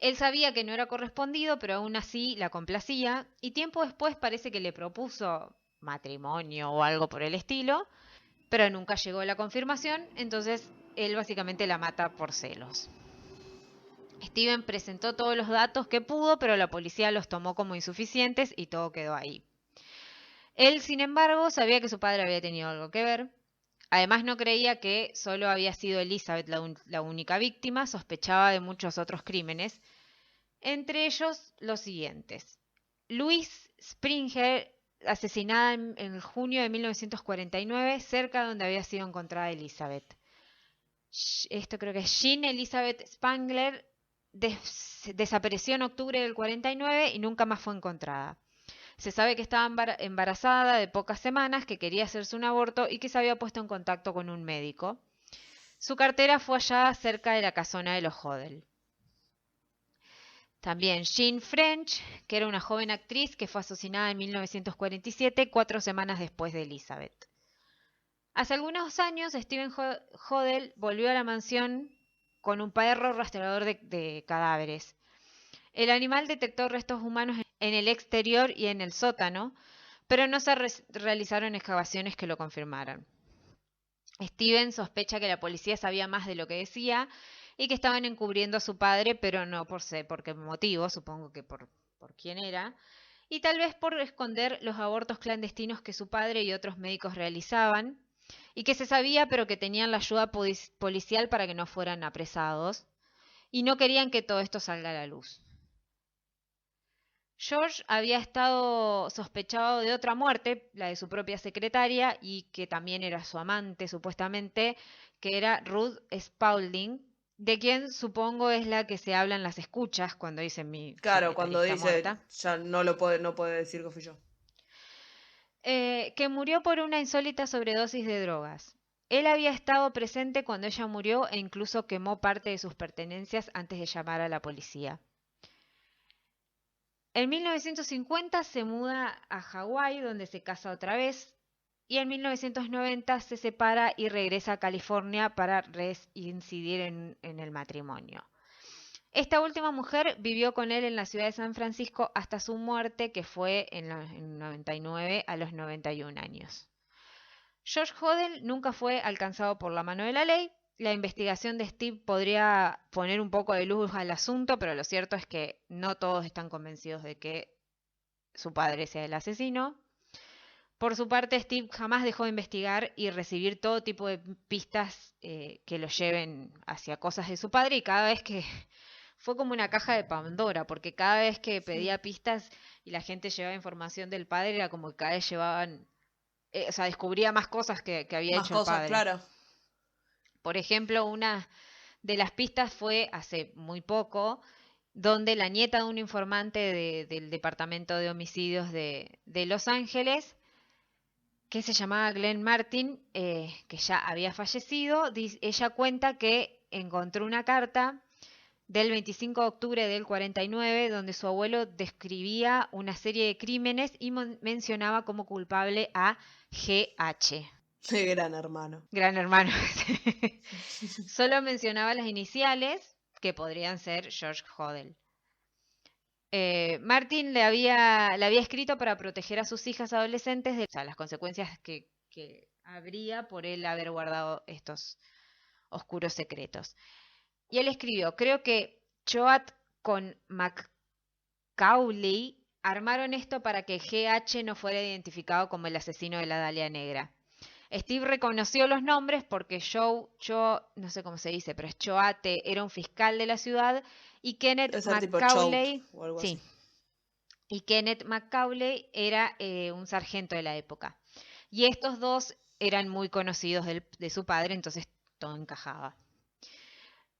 Él sabía que no era correspondido, pero aún así la complacía, y tiempo después parece que le propuso matrimonio o algo por el estilo, pero nunca llegó la confirmación, entonces él básicamente la mata por celos. Steven presentó todos los datos que pudo, pero la policía los tomó como insuficientes y todo quedó ahí. Él, sin embargo, sabía que su padre había tenido algo que ver. Además, no creía que solo había sido Elizabeth la única víctima, sospechaba de muchos otros crímenes, entre ellos los siguientes. Louise Springer, asesinada en junio de 1949, cerca de donde había sido encontrada Elizabeth. Esto creo que es Jean Elizabeth Spangler, desapareció en octubre del 49 y nunca más fue encontrada. Se sabe que estaba embarazada de pocas semanas, que quería hacerse un aborto y que se había puesto en contacto con un médico. Su cartera fue hallada cerca de la casona de los Hodel. También Jean French, que era una joven actriz que fue asesinada en 1947, 4 semanas después de Elizabeth. Hace algunos años, Steven Hodel volvió a la mansión con un perro rastreador de cadáveres. El animal detectó restos humanos en el exterior y en el sótano, pero no se realizaron excavaciones que lo confirmaran. Steven sospecha que la policía sabía más de lo que decía y que estaban encubriendo a su padre, pero no por qué motivo, supongo que por quién era, y tal vez por esconder los abortos clandestinos que su padre y otros médicos realizaban, y que se sabía pero que tenían la ayuda policial para que no fueran apresados, y no querían que todo esto salga a la luz. George había estado sospechado de otra muerte, la de su propia secretaria, y que también era su amante, supuestamente, que era Ruth Spaulding, de quien supongo es la que se habla en las escuchas cuando dicen mi Claro, secretaria cuando está dice, muerta. ya no puede decir que fui yo. Que murió por una insólita sobredosis de drogas. Él había estado presente cuando ella murió e incluso quemó parte de sus pertenencias antes de llamar a la policía. En 1950 se muda a Hawái, donde se casa otra vez, y en 1990 se separa y regresa a California para reincidir en el matrimonio. Esta última mujer vivió con él en la ciudad de San Francisco hasta su muerte, que fue en 99 a los 91 años. George Hodel nunca fue alcanzado por la mano de la ley. La investigación de Steve podría poner un poco de luz al asunto, pero lo cierto es que no todos están convencidos de que su padre sea el asesino. Por su parte, Steve jamás dejó de investigar y recibir todo tipo de pistas que lo lleven hacia cosas de su padre, y cada vez que fue como una caja de Pandora, porque cada vez que pedía pistas y la gente llevaba información del padre, era como que cada vez llevaban, descubría más cosas que había Más hecho cosas, el padre. claro. Por ejemplo, una de las pistas fue hace muy poco, donde la nieta de un informante del Departamento de Homicidios de Los Ángeles, que se llamaba Glenn Martin, que ya había fallecido, ella cuenta que encontró una carta del 25 de octubre del 49, donde su abuelo describía una serie de crímenes y mencionaba como culpable a G.H. Gran hermano. Gran hermano. Solo mencionaba las iniciales, que podrían ser George Hodel. Martin le había escrito para proteger a sus hijas adolescentes de las consecuencias que habría por él haber guardado estos oscuros secretos. Y él escribió, creo que Choate con Macaulay armaron esto para que GH no fuera identificado como el asesino de la Dalia Negra. Steve reconoció los nombres porque no sé cómo se dice, pero es Choate, era un fiscal de la ciudad y Kenneth Debe ser tipo Macaulay, Choate o algo sí, así. y Kenneth Macaulay era un sargento de la época. Y estos dos eran muy conocidos de su padre, entonces todo encajaba.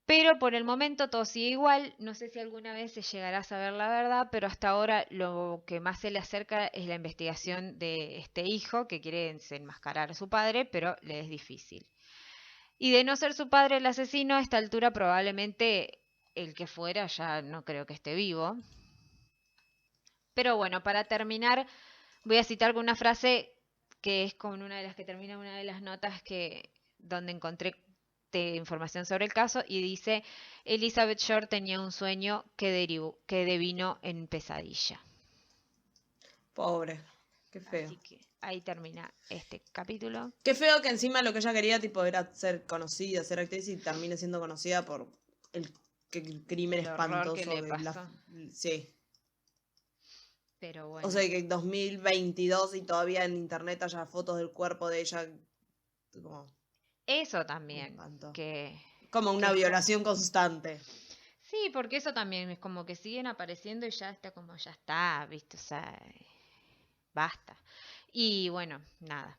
Pero por el momento todo sigue igual, no sé si alguna vez se llegará a saber la verdad, pero hasta ahora lo que más se le acerca es la investigación de este hijo que quiere desenmascarar a su padre, pero le es difícil. Y de no ser su padre el asesino, a esta altura probablemente el que fuera ya no creo que esté vivo. Pero bueno, para terminar voy a citar una frase que es con una de las que termina una de las notas donde encontré de información sobre el caso y dice, Elizabeth Shore tenía un sueño que devino en pesadilla. Pobre, qué feo. Así que ahí termina este capítulo. Qué feo que encima lo que ella quería tipo era ser conocida, ser actriz y termine siendo conocida por el crimen El horror espantoso que le de pasó. Sí. Pero bueno. O sea que en 2022 y todavía en internet haya fotos del cuerpo de ella como Eso también. espanto. Que Como una que violación constante. sí, porque eso también es como que siguen apareciendo y ya está como ya está, ¿viste? O sea, basta. Y bueno, nada.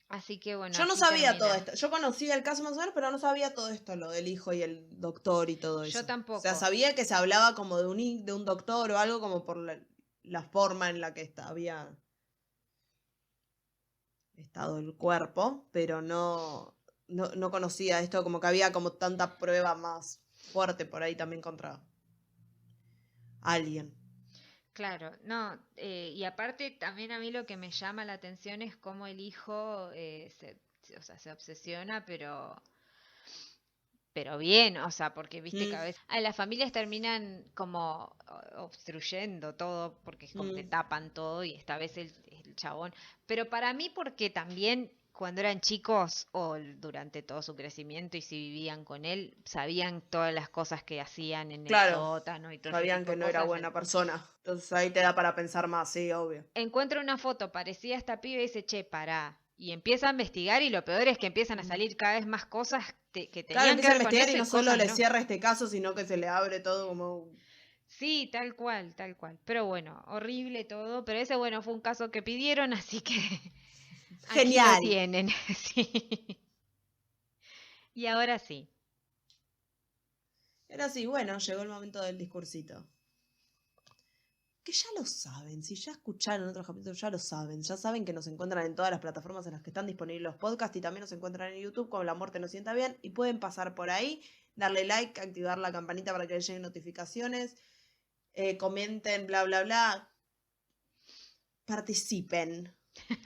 Así que bueno. Yo no así sabía todo termina. esto. Yo conocía el caso más o menos, pero no sabía todo esto, lo del hijo y el doctor y todo eso. Yo tampoco. O sea, sabía que se hablaba como de un doctor o algo como por la forma en la que había estado el cuerpo, pero no conocía esto, como que había como tanta prueba más fuerte por ahí también contra alguien. Claro, no, y aparte también a mí lo que me llama la atención es cómo el hijo se obsesiona, pero bien, o sea, porque viste que a veces las familias terminan como obstruyendo todo, porque es como que tapan todo y esta vez el chabón, pero para mí porque también cuando eran chicos o durante todo su crecimiento y si vivían con él, sabían todas las cosas que hacían en el sótano y todo ese Sabían tipo que de no era cosas. buena persona. Entonces ahí te da para pensar más, sí, obvio. Encuentra una foto parecida a esta piba y dice, che, pará. Y empieza a investigar y lo peor es que empiezan a salir cada vez más cosas que Claro, tenían que empieza a ver con investigar eso y no solo cosas le no. cierra este caso, sino que se le abre todo como... Sí, tal cual, tal cual. Pero bueno, horrible todo. Pero ese, bueno, fue un caso que pidieron, así que Genial. aquí lo tienen. Sí. Y ahora sí. Era así, bueno, llegó el momento del discursito. Que ya lo saben, si ya escucharon otros capítulos, ya lo saben. Ya saben que nos encuentran en todas las plataformas en las que están disponibles los podcasts y también nos encuentran en YouTube como La Muerte Nos Sienta Bien. Y pueden pasar por ahí, darle like, activar la campanita para que les lleguen notificaciones, comenten, bla, bla, bla. Participen,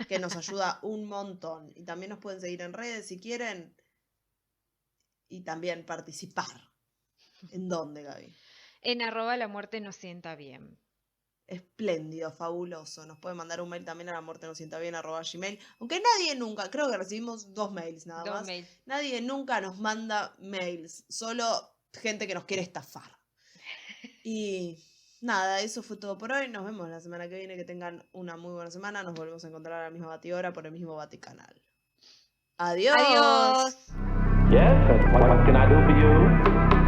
que nos ayuda un montón. Y también nos pueden seguir en redes si quieren. Y también participar. ¿En dónde, Gaby? En @lamuertenossientabién. Espléndido, fabuloso. Nos pueden mandar un mail también a lamuertenossientabien@gmail. Aunque nadie nunca, creo que recibimos 2 mails nada más. Nadie nunca nos manda mails. Solo gente que nos quiere estafar. Y nada, eso fue todo por hoy. Nos vemos la semana que viene. Que tengan una muy buena semana. Nos volvemos a encontrar a la misma batidora por el mismo Vaticanal. Adiós. Adiós. Yes, what can I do for you?